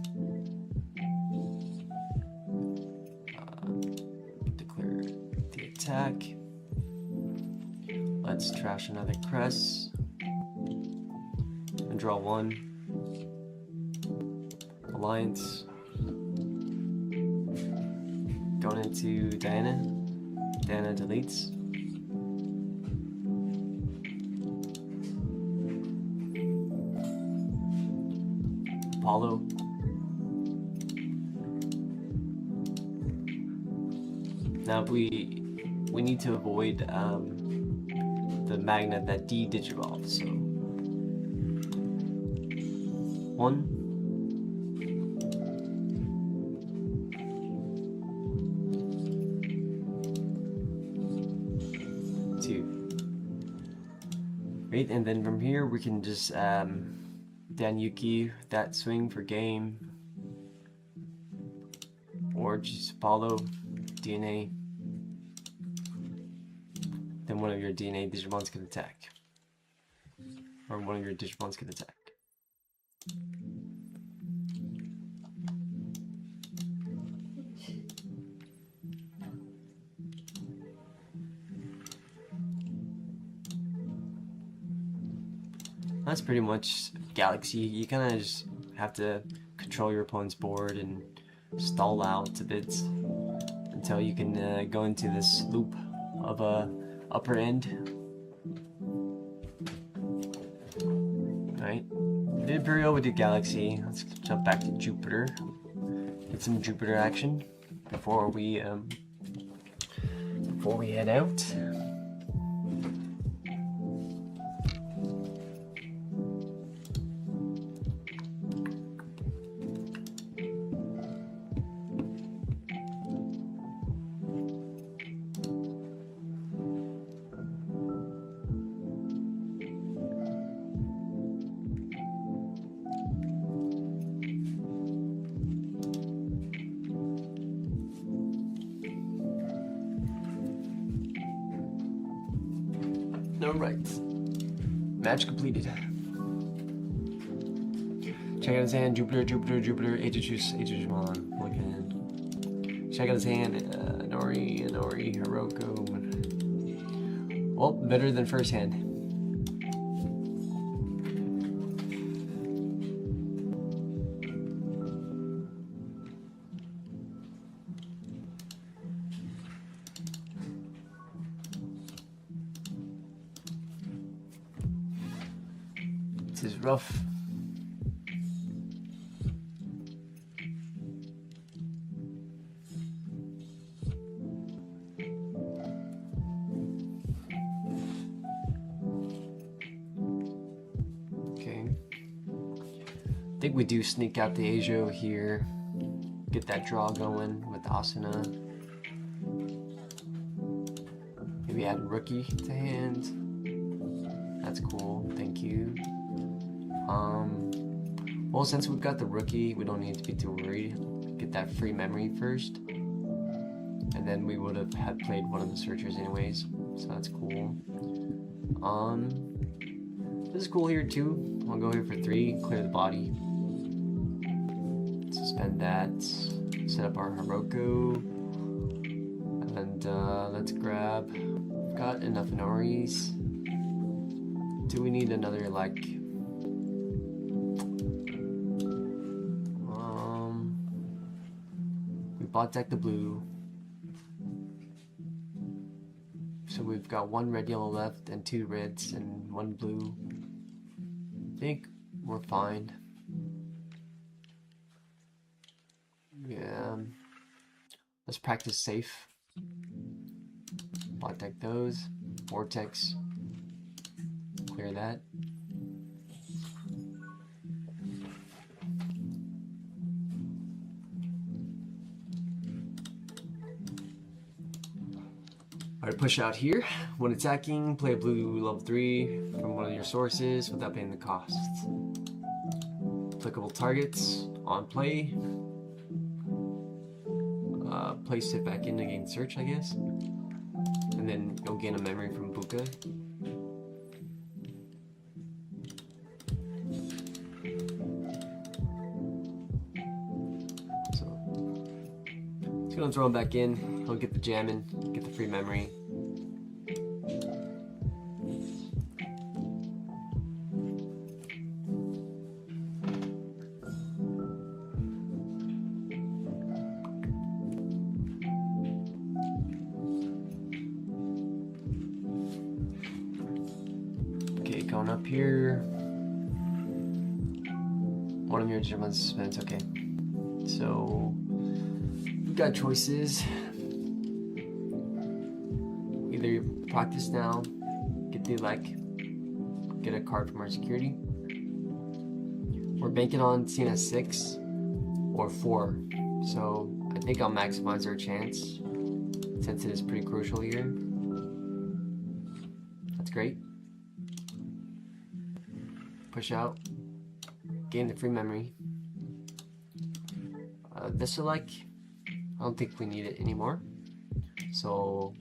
Declare the attack. Let's trash another crest. And draw 1. Alliance. Going into Diana. Diana deletes. Apollo. Now we need to avoid the magnet that de-digivolves. So 1. 2. Right, and then from here we can just Dan Yuki that swing for game, or just follow DNA. Then one of your DNA Digimons can attack, or one of your Digimons can attack. That's pretty much Galaxy. You kind of just have to control your opponent's board and stall out a bit until you can go into this loop of upper end. Alright, we did pretty well with the Galaxy. Let's jump back to Jupiter. Get some Jupiter action before we head out. Alright. Match completed. Check out his hand. Jupiter, Jupiter, Jupiter. Digimon. Look at him. Check out his hand. Nori, Hiroko. Well, better than first hand. This is rough. Okay. I think we do sneak out the Ajo here. Get that draw going with Asuna. Maybe add rookie to hand. That's cool. Thank you. Well, since we've got the rookie, we don't need to be too worried. Get that free memory first, and then we would have had played one of the searchers anyways, so that's cool. This is cool here too. I'll go here for 3, clear the body, suspend that, set up our Hiroko, and let's grab. We've got enough Noris. Do we need another like? Bot deck the blue, so we've got 1 red, yellow left, and 2 reds and 1 blue. I think we're fine. Yeah, let's practice safe. Bot deck those. Vortex, clear that. Alright, push out here. When attacking, play a blue level 3 from one of your sources without paying the cost. Applicable targets on play. Place it back in to gain search, I guess. And then you'll gain a memory from Buka. So, just gonna throw him back in. He'll get the jamming, get the free memory. Okay, going up here. One of your Digimon suspense, okay. So, we've got choices. Either practice now, get the get a card from our security. We're banking on seeing a 6 or 4. So, I think I'll maximize our chance since it is pretty crucial here. That's great. Push out, gain the free memory. This I don't think we need it anymore, so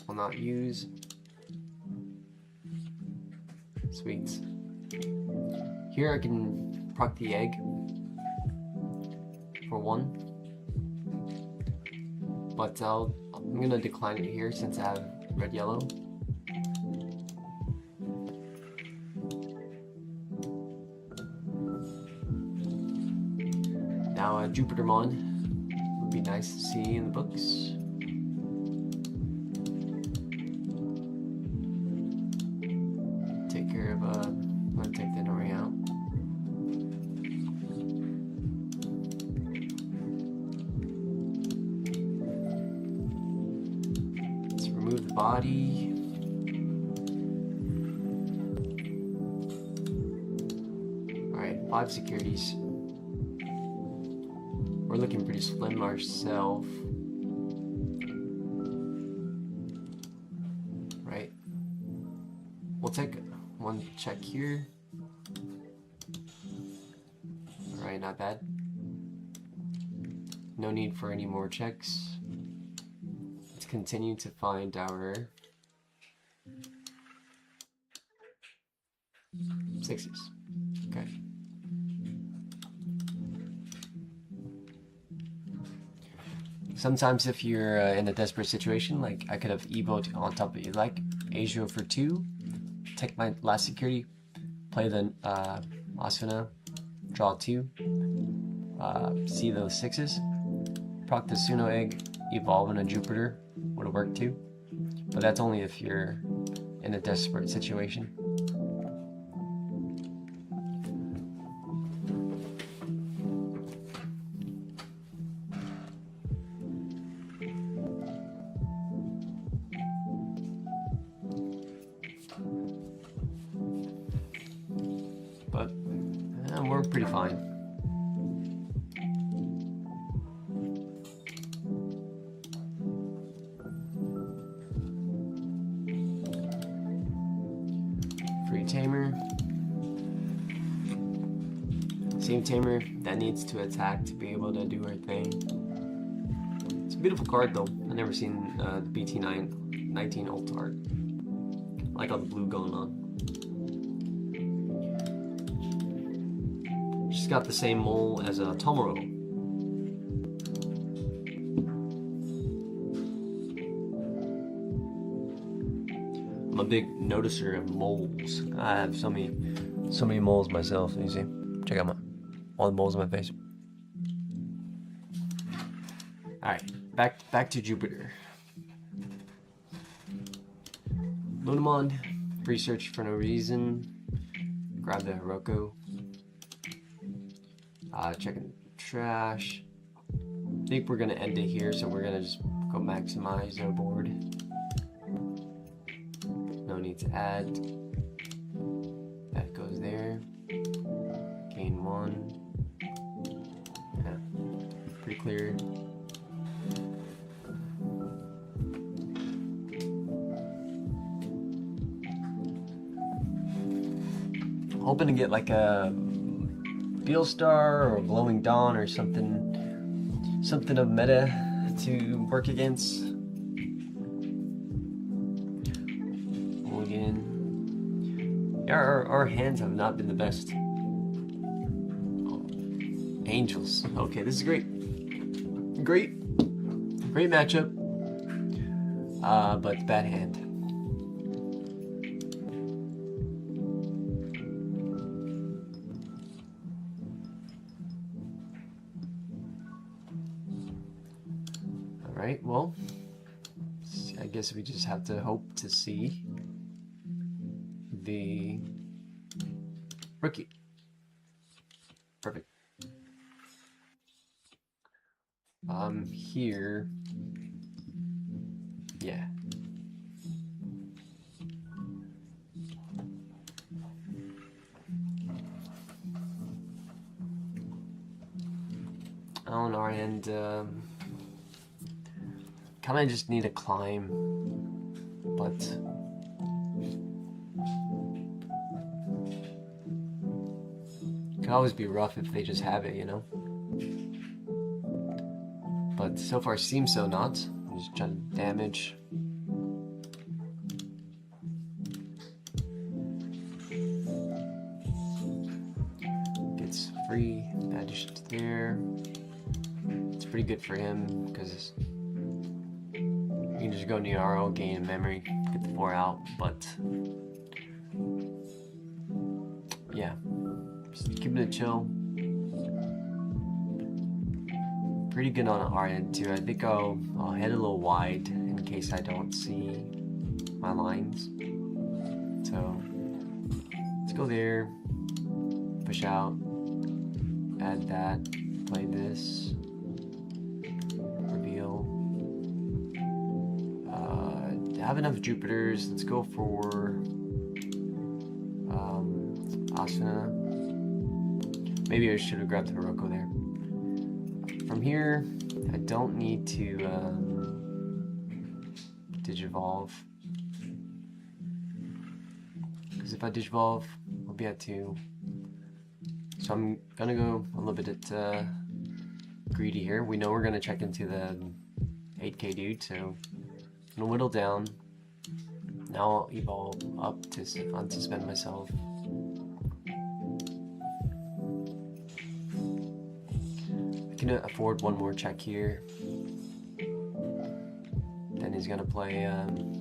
I'll not use. Sweet. Here I can proc the egg for 1, but I'm gonna decline it here since I have red yellow. Now Jupitermon would be nice to see in the books. Take care of I'm gonna take the Nori out. Let's remove the body. Alright, 5 securities. We're looking pretty slim ourselves. Right. We'll take 1 check here. Alright, not bad. No need for any more checks. Let's continue to find our 6s. Okay. Sometimes if you're in a desperate situation, like I could have Evoed on top of you, like Azure for 2, take my last security, play the Asuna, draw 2, see those 6s, proc the Suno egg, evolve in a Jupiter, would have worked too, but that's only if you're in a desperate situation. But we're pretty fine. Free tamer. Same tamer that needs to attack to be able to do her thing. It's a beautiful card though. I've never seen the BT19 ult art. I like all the blue going on. She's got the same mole as a Tomoro. I'm a big noticer of moles. I have so many moles myself. You see, check out all the moles on my face. All right, back to Jupiter. Lunamon, free search for no reason. Grab the Hiroko. Checking trash. I think we're gonna end it here, so we're gonna just go maximize our board. No need to add. That goes there. Gain 1. Yeah, pretty clear. hoping to get like a Beal Star or a Glowing Dawn or something of meta to work against. Again. Yeah, our hands have not been the best. Oh, Angels. Okay, this is great. Great matchup. But bad hand. Alright, well, I guess we just have to hope to see the rookie. Perfect. Here. Yeah. On our end, kind of just need a climb, but it could always be rough if they just have it, you know? But so far seems so not. I'm just trying to damage. Gets free, addition to there. It's pretty good for him because you can just go near RO, gain memory, get the 4 out, but yeah, just keeping it chill. Pretty good on our end too. I think I'll head a little wide in case I don't see my lines. So let's go there, push out, add that, play this, reveal. Have enough Jupiters. Let's go for Asuna. Maybe I should have grabbed the Hiroko there. From here, I don't need to Digivolve. Because if I Digivolve, I'll be at 2. So I'm gonna go a little bit greedy here. We know we're gonna check into the 8k dude, so I'm gonna whittle down. Now I'll evolve up to unsuspend myself. I can afford one more check here. Then he's gonna play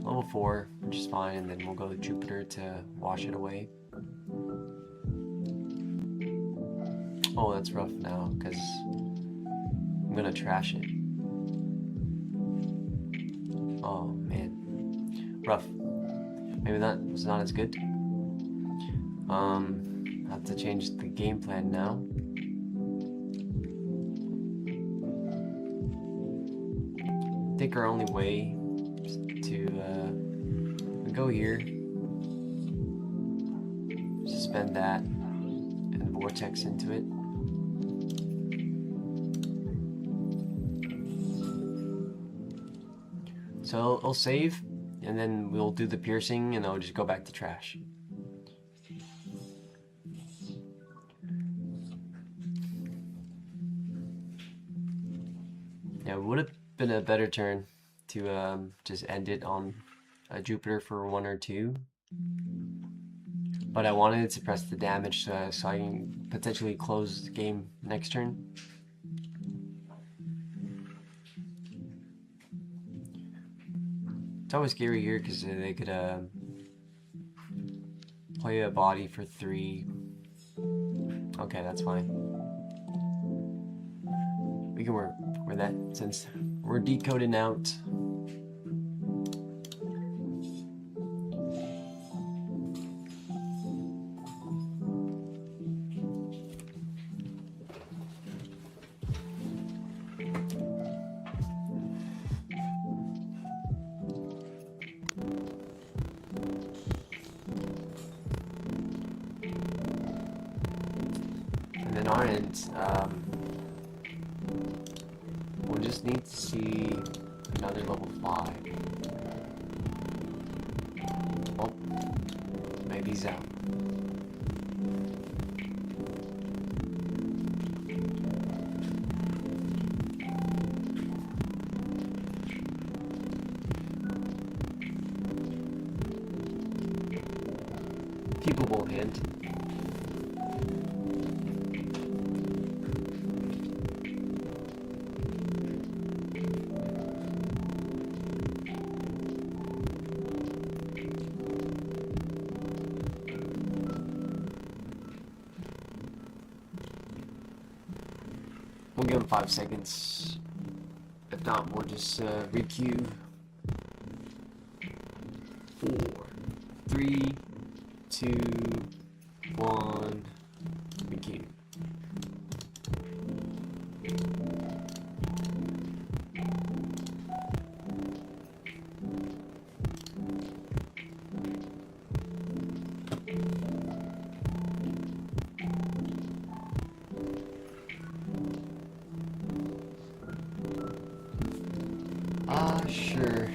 level 4, which is fine, and then we'll go to Jupiter to wash it away. Oh, that's rough now, because I'm gonna trash it. Oh man, rough. Maybe that was not as good. I have to change the game plan now. I think our only way is to go here, suspend that, and vortex into it. So I'll save, and then we'll do the piercing, and I'll just go back to trash. Yeah, it would have been a better turn to just end it on a Jupiter for 1 or 2. But I wanted to suppress the damage so I can potentially close the game next turn. It's always scary here because they could play a body for 3. Okay, that's fine. We can work with that since we're decoding out. And then our end, we'll just need to see another level 5. Oh, maybe he's out. keepable hand. We'll give him 5 seconds. If not, we'll just requeue. 4, 3, 2, 1, requeue. Sure.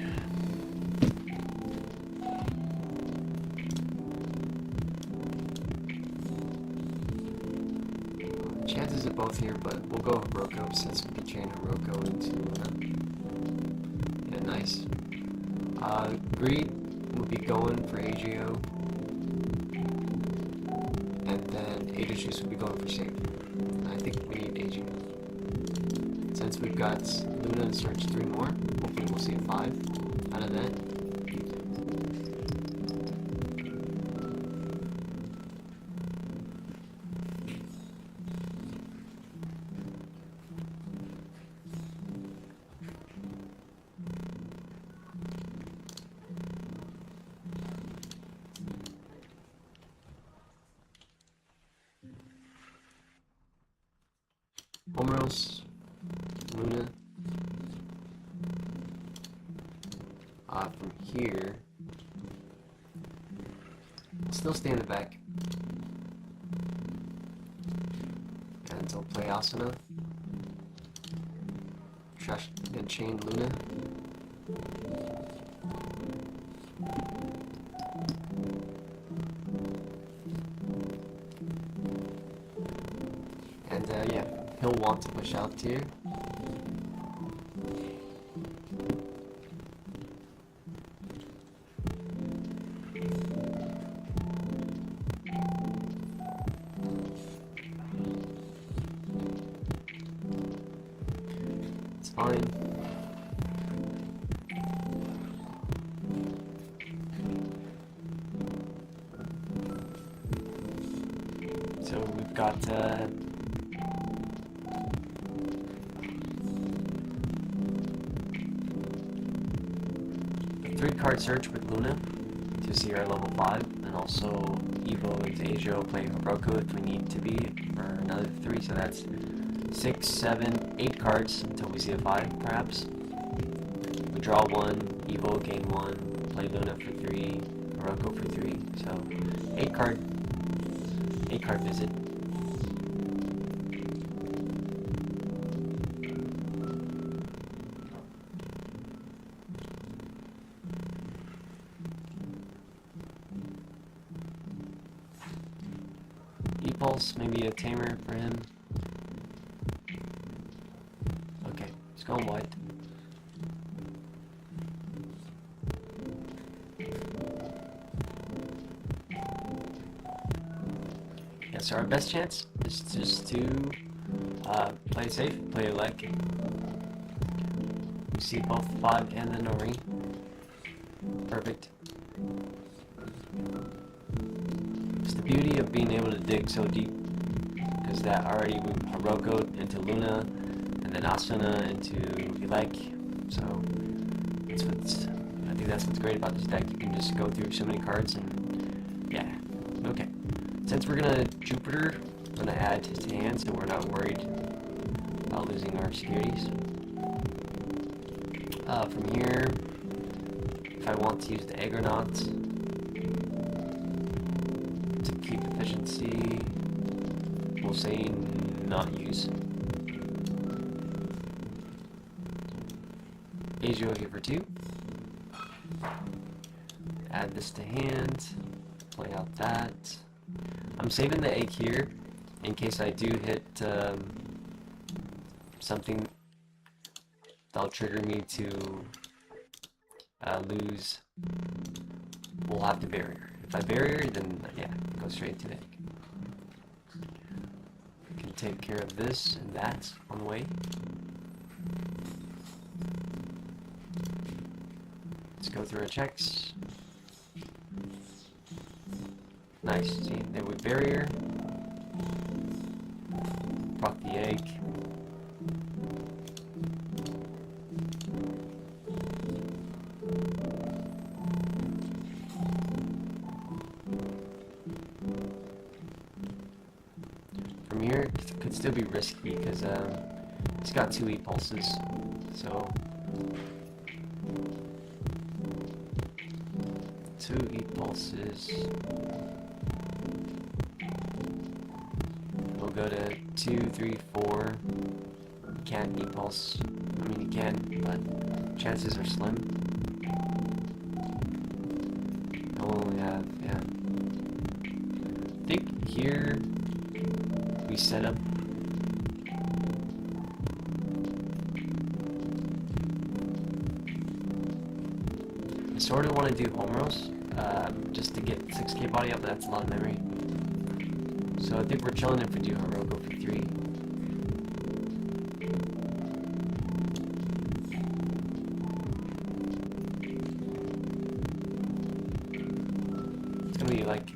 Chances of both here, but we'll go Hiroko since we can chain Hiroko into yeah, nice. Greed will be going for AGO, and then Juice will be going for save. I think we need AGO. Since we've got Luna to search 3 more, hopefully we'll see a 5 out of that. Omeros, Luna. From here, still stay in the back. And I'll play Asuna. Trash and chain Luna. And yeah, he'll want to push out here. It's fine. So we've got the 3-card search with Luna to see our level 5, and also Evo into Ajo playing Hiroko if we need to be for another 3, so that's 6, 7, 8 cards until we see a 5 perhaps. We draw 1, Evo gain 1, play Luna for 3, Hiroko for 3, so 8 card visit. E-Pulse, maybe a Tamer for him. Okay, he's going white. Yeah, so our best chance is just to play safe, play elect. You see both the fog and the Nori. Perfect. It's the beauty of being able to dig so deep, because that already moved Hiroko into Luna, and then Asuna into Elec. So I think that's what's great about this deck. You can just go through so many cards, and yeah, okay. Since we're gonna Jupiter, I'm gonna add his hand, so we're not worried about losing our securities. From here, if I want to use the Aggronauts to keep efficiency, we'll say not use. Ajo here for 2. Add this to hand, play out that. I'm saving the egg here in case I do hit something that'll trigger me to lose. We'll have the barrier. If by barrier, then yeah, go straight to the egg. We can take care of this and that on the way. Let's go through our checks. Nice. See, there we barrier. Proc the egg. From here, it could still be risky because it's got 2 E-pulses. So 2 E-pulses. We'll go to 2, 3, 4. You can't E-pulse. I mean, you can, but chances are slim. I'll only have, yeah. I think here we set up. I sort of want to do home rows, just to get 6k body up, but that's a lot of memory. So I think we're chilling if we do home row, go for 3. It's gonna be like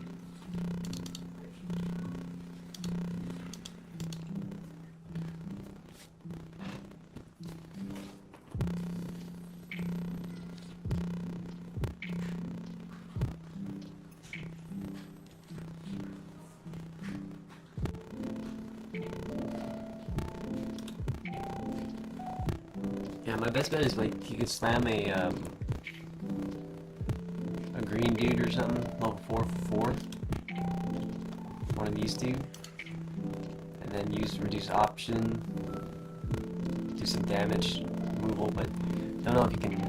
yeah, my best bet is like you could slam a green dude or something, level 4 for 4. One of these two. And then use reduce option. Do some damage removal, but don't know if you can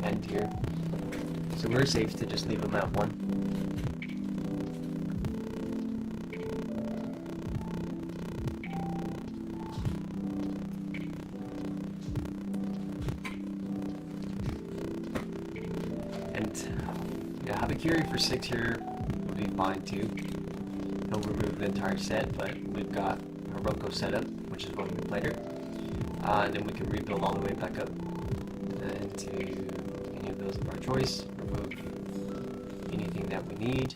end here. So we're safe to just leave him at 1. Yeah, Habakiri for 6 here would be fine too. He'll remove the entire set, but we've got Hiroko set up, which is what we played her. And then we can rebuild all the way back up into any of those of our choice. Remove anything that we need.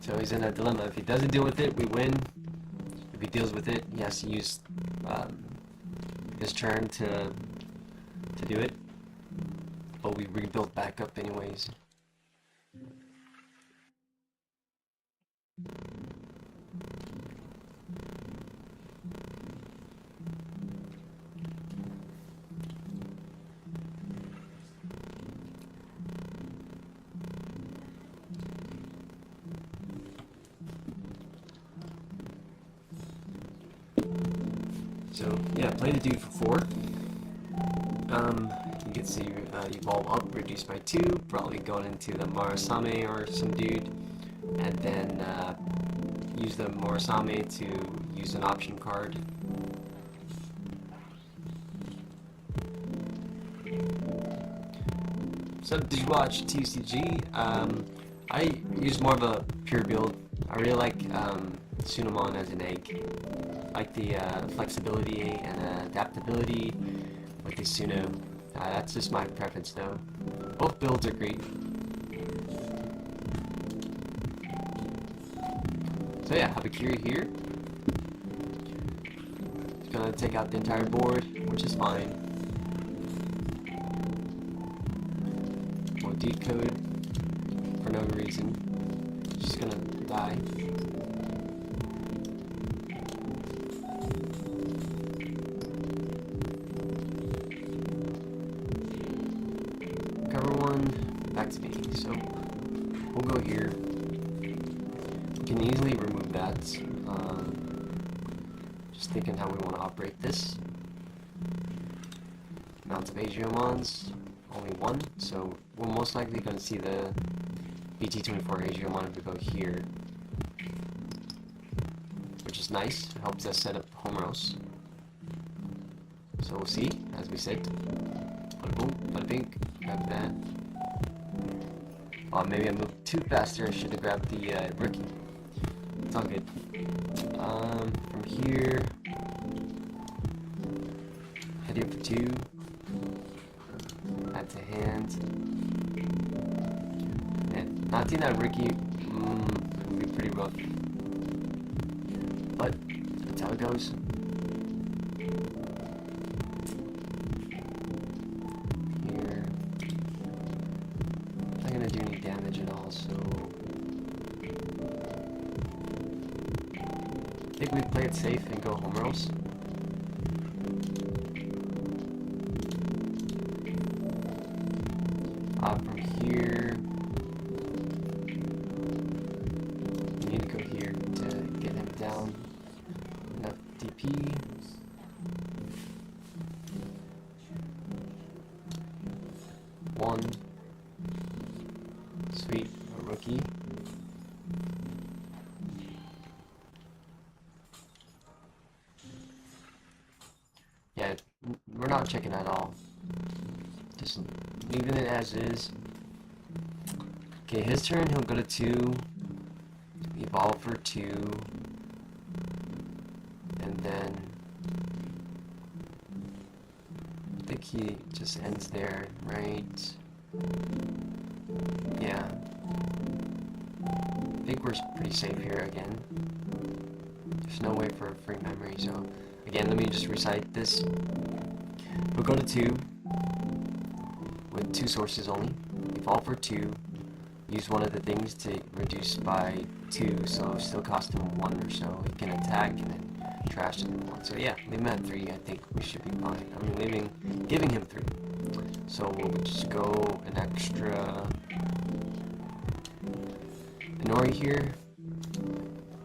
So he's in a dilemma. If he doesn't deal with it, we win. If he deals with it, he has to use his turn to do it. But we rebuild back up anyways. So yeah, play the dude for 4. You can see evolve up, reduce by 2, probably going into the Marasame or some dude, and then use the Marasame to use an option card. So Digimon Tcg, I use more of a pure build. I really like Tsunamon as an egg. I like the flexibility and adaptability with the Suno. That's just my preference though. Both builds are great. So yeah, Habakiri here. It's gonna take out the entire board, which is fine. We'll decode for no reason. Just gonna die. Cover 1, back to me. So we'll go here. We can easily remove that. Just thinking how we want to operate this. Amount of Adriomons, only 1, so we're most likely going to see the BT24 Adriomon if we go here, which is nice. Helps us set up home rows. So we'll see, as we said. Bada boom, bada pink, grab that. Oh, maybe I moved too fast there. I should have grabbed the rookie. It's all good. From here, head here for 2. Add to hand. And not seeing that rookie would be pretty rough. But that's how it goes. Here, not gonna do any damage at all, so I think we play it safe and go home rolls. From here, we need to go here to get him down. Enough DP. One. Sweet, a rookie. Yeah, we're not checking at all. Just leaving it as is. Okay, his turn, he'll go to 2. Evolve for 2. And then I think he just ends there, right? Yeah. I think we're pretty safe here again. There's no way for a free memory, so again, let me just recite this. We'll go to 2 with 2 sources only. Evolve for 2. Use one of the things to reduce by 2, so still cost him 1 or so. He can attack and then trash him 1. So yeah, leave him at 3. I think we should be fine. I mean, giving him 3. So we'll just go an extra Inori here.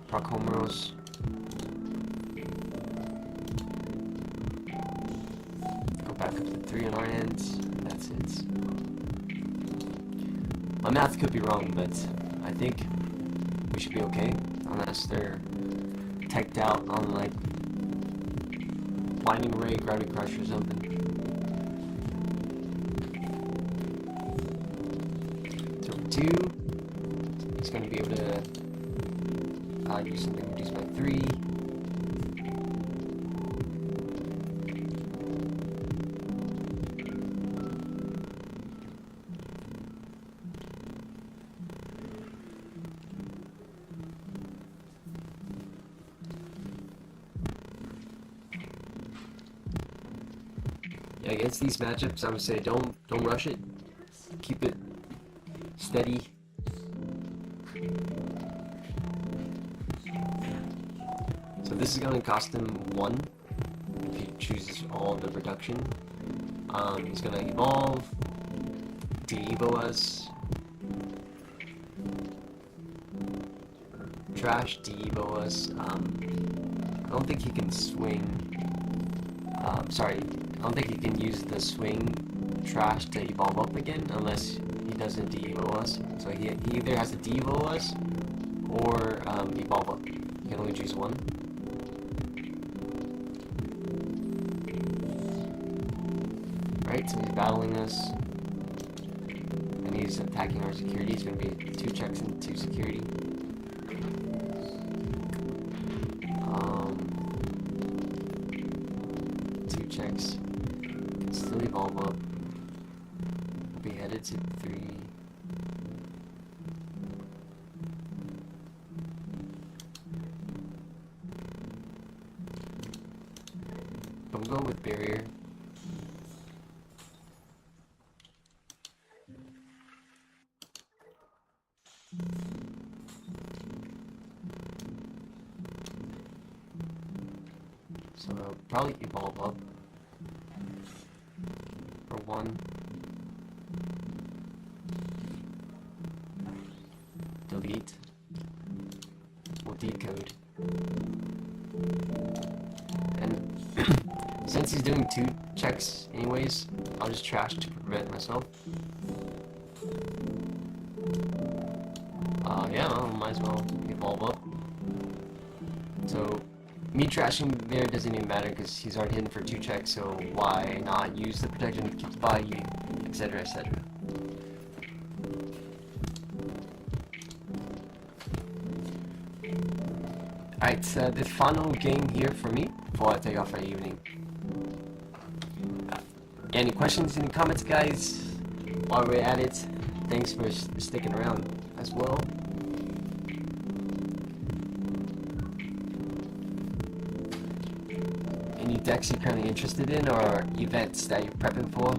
Proc Homeros. Go back up to 3 on our ends. That's it. My math could be wrong, but I think we should be okay, unless they're teched out on like Blinding Ray, Gravity Crush or something. So for 2, he's going to be able to use something reduced by 3. Yeah, against these matchups, I would say don't rush it. Keep it steady. So this is going to cost him 1 if he chooses all the reduction. He's going to evolve, de-evo us, trash, de-evo us. I don't think he can swing. I don't think he can use the swing trash to evolve up again unless he doesn't de-evo us. So he either has to de-evo us or evolve up. You can only choose one. Right, so he's battling us. And he's attacking our security. It's going to be 2 checks and 2 security. 2 checks. Can still evolve up. We'll be headed to 3. Don't go with barrier. So I'll probably evolve up for 1. Delete. We'll decode. And since he's doing 2 checks anyways, I'll just trash to prevent myself. Yeah, well, might as well evolve up. So me trashing there doesn't even matter because he's already hidden for 2 checks, so why not use the protection to keep the body, etc, etc. Alright, the final game here for me before I take off for the evening. Any questions, any comments, guys? While we're at it, thanks for sticking around as well. Any decks you're currently interested in or events that you're prepping for?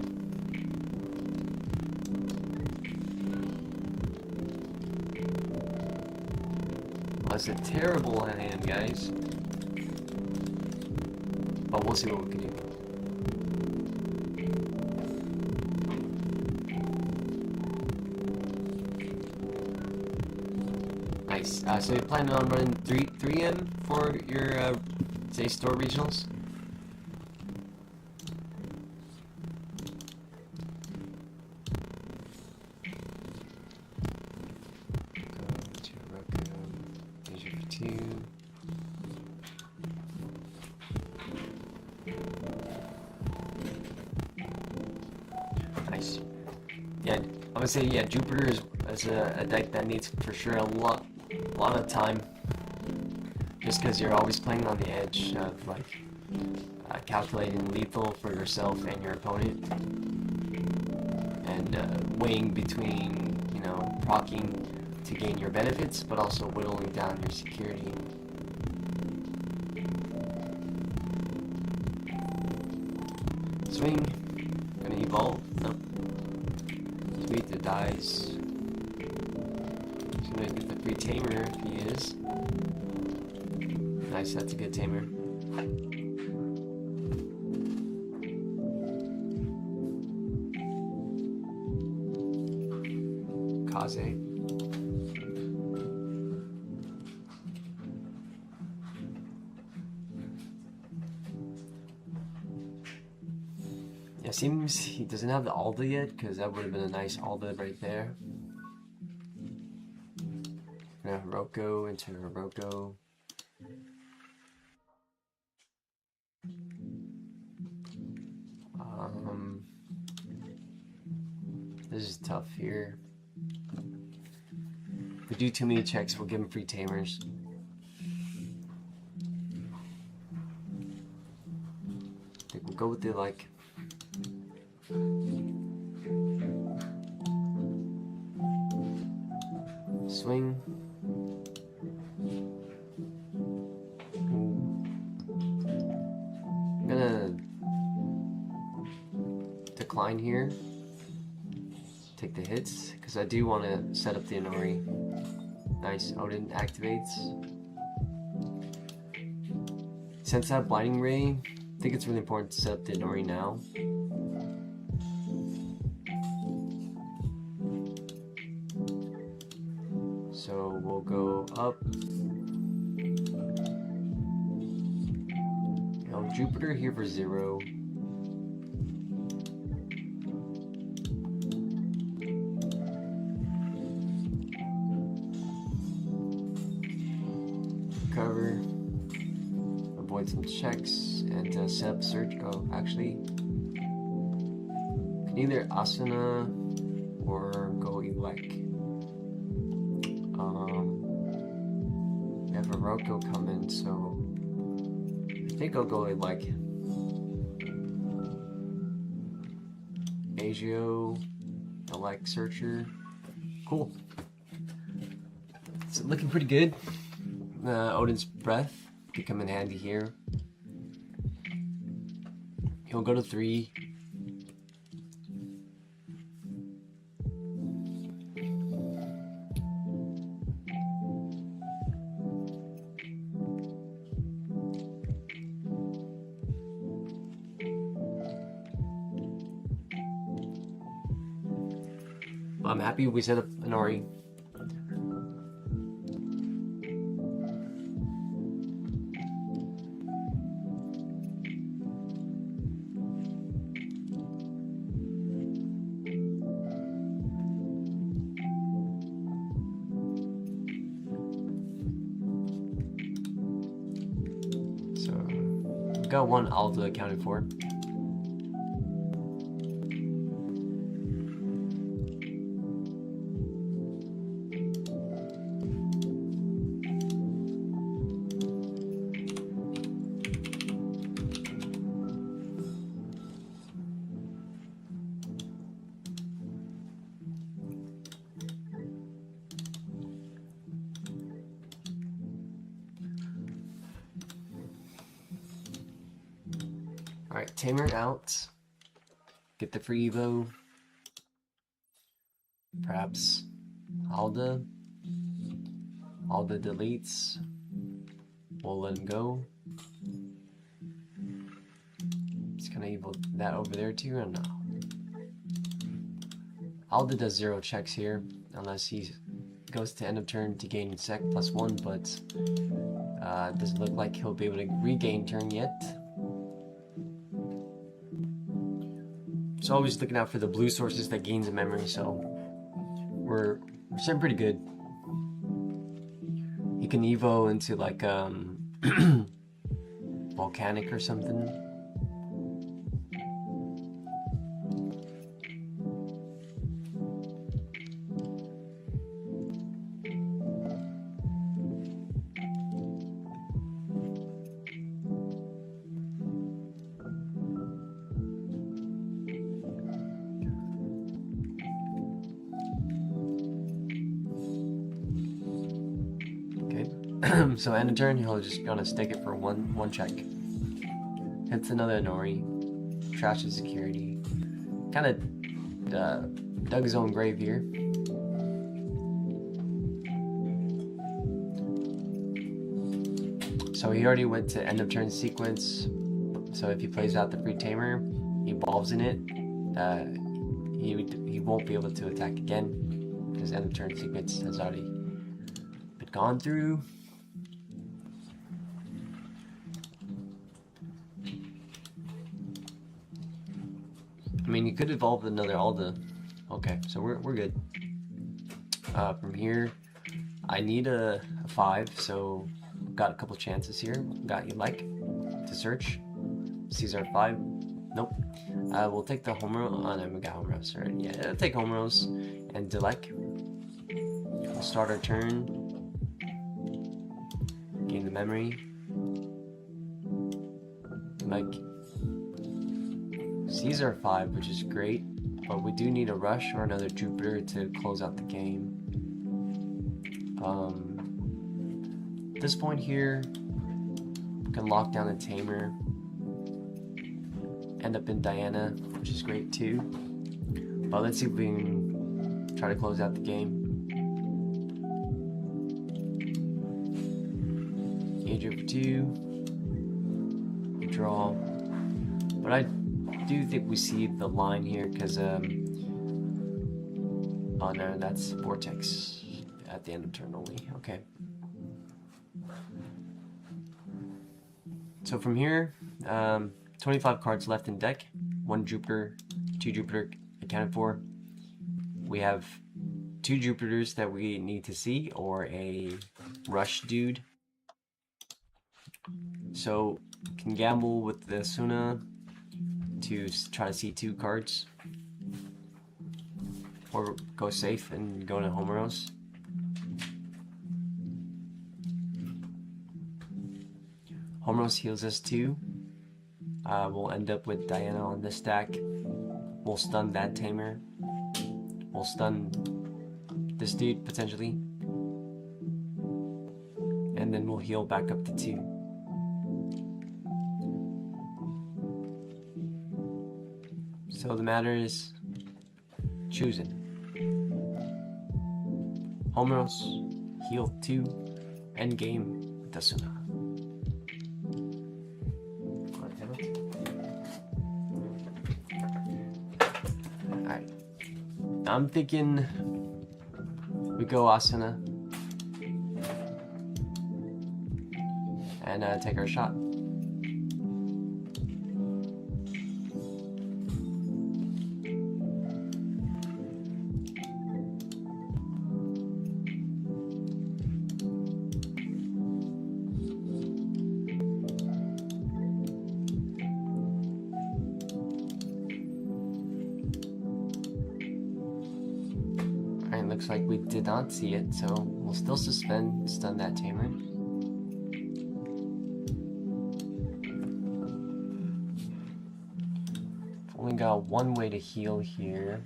Well, it's a terrible hand, guys. But we'll see what we can do. Nice. So you're planning on running 3M for your, say, store regionals? Nice. Yeah, I would say Jupiter is a deck that needs for sure a lot of time, just because you're always playing on the edge of like calculating lethal for yourself and your opponent, and weighing between proccing to gain your benefits, but also whittling down your security. Swing. Gonna evolve. No. Sweet, the dies. He's gonna get the free tamer if he is. Nice, that's a good tamer. Kaze. Yeah, seems he doesn't have the Alda yet, because that would have been a nice Alda right there. Hiroko into Hiroko. This is tough here. If we do too many checks, we'll give him free tamers. I think we'll go with the like. Swing. I'm gonna decline here. Take the hits, because I do want to set up the Inori. Nice, Odin activates. Since that Blinding Ray, I think it's really important to set up the Inori now. So we'll go up. Jupiter here for 0. Cover. Avoid some checks and set up search. Oh, actually, can either Asuna or go Elec. We have a Roko coming, so I think I'll go like Agio, Elec Searcher. Cool. It's looking pretty good. Odin's Breath could come in handy here. He'll go to 3. I'm happy we set up an Ori. So, we've got one Alda accounted for. Alright, Tamer out. Get the free Evo. Perhaps Alda. Alda deletes. We'll let him go. Just gonna Evo that over there too, or no? Alda does 0 checks here, unless he goes to end of turn to gain sec +1, but doesn't look like he'll be able to regain turn yet. So always looking out for the blue sources that gains a memory, so we're sitting pretty good. He can Evo into like volcanic or something. So end of turn, he'll just gonna stick it for one check. Hits another Nori, trashes security. Kind of dug his own grave here. So he already went to end of turn sequence. So if he plays out the free Tamer, he evolves in it. He won't be able to attack again because end of turn sequence has already been gone through. I mean, you could evolve another Alda. Okay, so we're good. From here, I need a 5, so got a couple chances here. Got you like to search. Caesar 5. Nope. We'll take the Homer. Oh no, we got Homeros already. Yeah, I'll take Homeros and Delek. We'll start our turn. Gain the memory. Like Caesar 5, which is great, but we do need a rush or another Jupiter to close out the game. At this point here, we can lock down a Tamer, end up in Diana, which is great too. But let's see if we can try to close out the game. Age over 2, draw, but I do think we see the line here because oh no, that's Vortex at the end of turn only. Okay, so from here 25 cards left in deck, 1 Jupiter, 2 Jupiter accounted for. We have 2 Jupiters that we need to see, or a rush dude, so can gamble with the Suna to try to see 2 cards, or go safe and go to Homeros. Homeros heals us 2. We'll end up with Diana on this stack. We'll stun that Tamer. We'll stun this dude potentially, and then we'll heal back up to 2. So the matter is choosing. Homeros, heal 2, end game with the Suna. Alright. I'm thinking we go Asuna and take our shot. Looks like we did not see it, so we'll still stun that Tamer. Only got one way to heal here.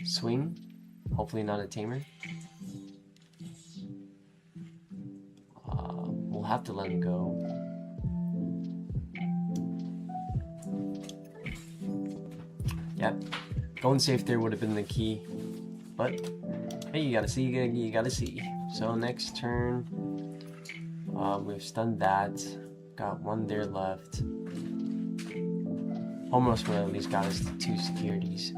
Swing, hopefully not a Tamer. have to let him go. Yep, going safe there would have been the key, but hey, you gotta see, you gotta see. So next turn, we've stunned that. Got one there left. Almost would have at least got us to 2 securities.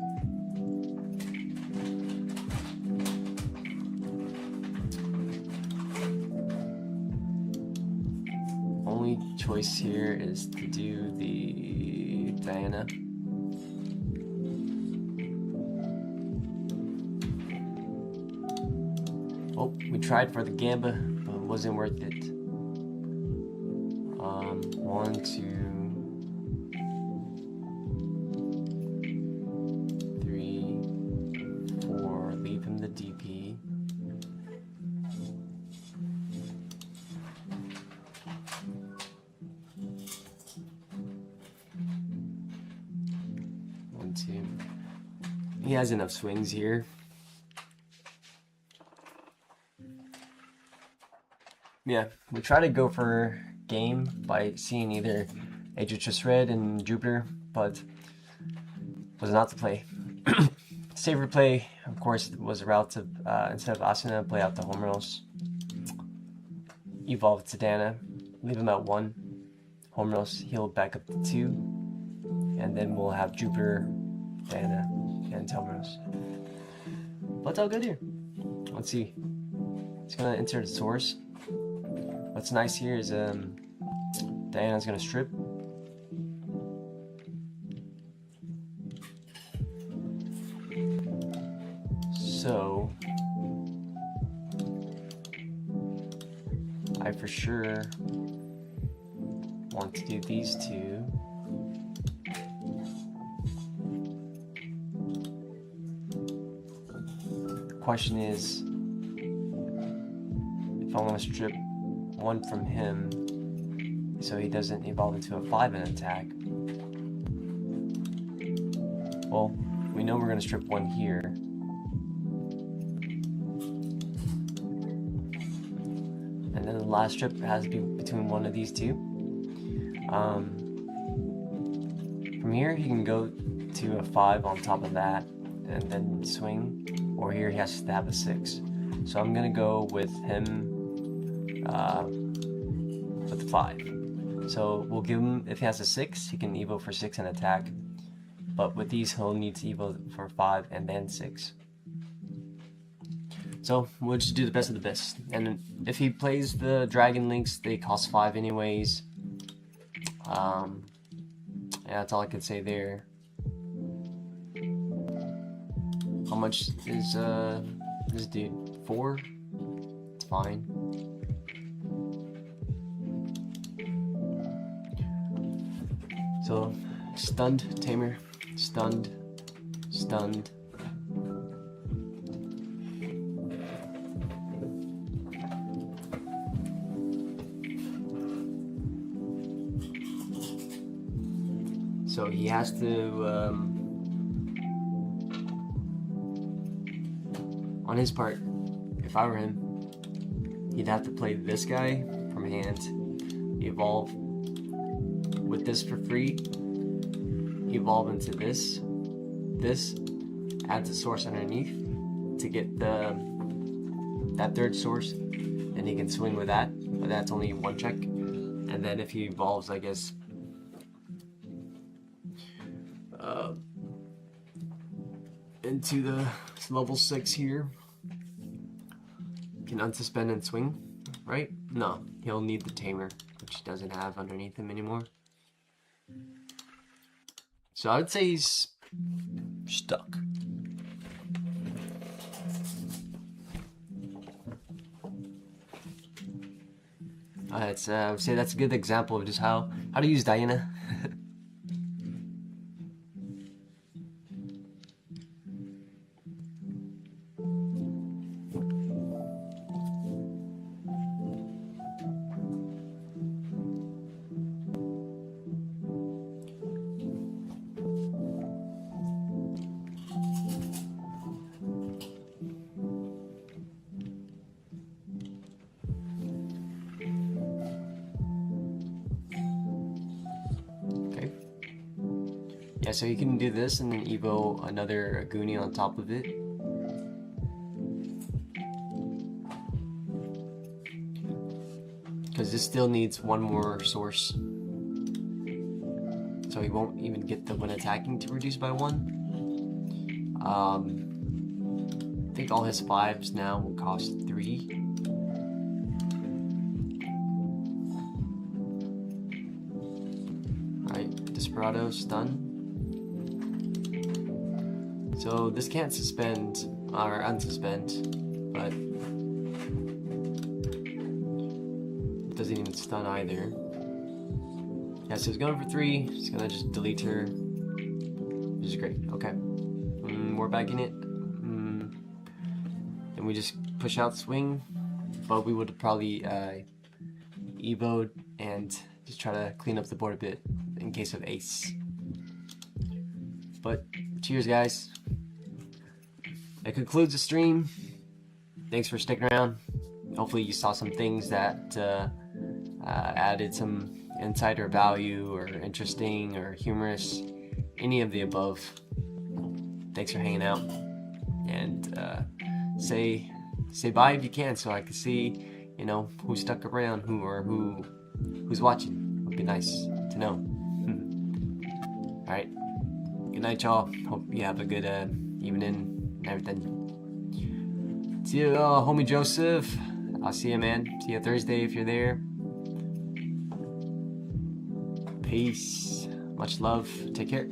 Only choice here is to do the Diana. Oh, we tried for the Gamba, but it wasn't worth it. 1, 2, 3, 4. Leave him the DP. One, two. He has enough swings here. Yeah, we try to go for game by seeing either Aegis Red and Jupiter, but was not the play. Safer play, of course, was a route to, instead of Asuna, play out the home rolls. Evolve to Dana, leave him at 1. Home rolls, heal back up to 2. And then we'll have Jupiter, Dana, and home rolls. But it's all good here. Let's see. It's gonna enter the source. What's nice here is Diana's gonna strip. So I for sure want to do these two. The question is if I want to strip 1 from him so he doesn't evolve into a 5 in attack. Well, we know we're going to strip 1 here. And then the last strip has to be between one of these two. From here he can go to a 5 on top of that and then swing, or here he has to have a 6. So I'm going to go with him with the 5. So we'll give him, if he has a 6, he can evo for 6 and attack. But with these, he'll need to evo for 5 and then 6. So we'll just do the best of the best. And if he plays the Dragon Links, they cost 5 anyways. Yeah, that's all I can say there. How much is this dude? 4? It's fine. So, stunned, Tamer, stunned, stunned. So he has to, on his part, if I were him, he'd have to play this guy from hand, evolve with this for free, evolve into this, add the source underneath to get that 3rd source, and he can swing with that, but that's only 1 check. And then if he evolves, I guess, into the level 6 here, can unsuspend and swing, right? No, he'll need the Tamer, which he doesn't have underneath him anymore. So I would say he's stuck. I would say that's a good example of just how to use Diana. Yeah, so you can do this and then evo another Goonie on top of it. Because this still needs one more source. So he won't even get the when attacking to reduce by 1. I think all his 5s now will cost 3. Alright, Desperado stun. So this can't suspend or unsuspend, but it doesn't even stun either. Yeah, so he's going for 3. He's gonna just delete her, which is great. Okay, we're back in it. And we just push out swing, but we would probably evoed and just try to clean up the board a bit in case of ace. But cheers, guys. That concludes the stream. Thanks for sticking around. Hopefully you saw some things that added some insight or value or interesting or humorous, any of the above. Thanks for hanging out, and say bye if you can, so I can see, you know, who stuck around, who's watching. Would be nice to know. All right, good night, y'all. Hope you have a good evening and everything. See you, homie Joseph. I'll see you, man. See you Thursday if you're there. Peace. Much love. Take care.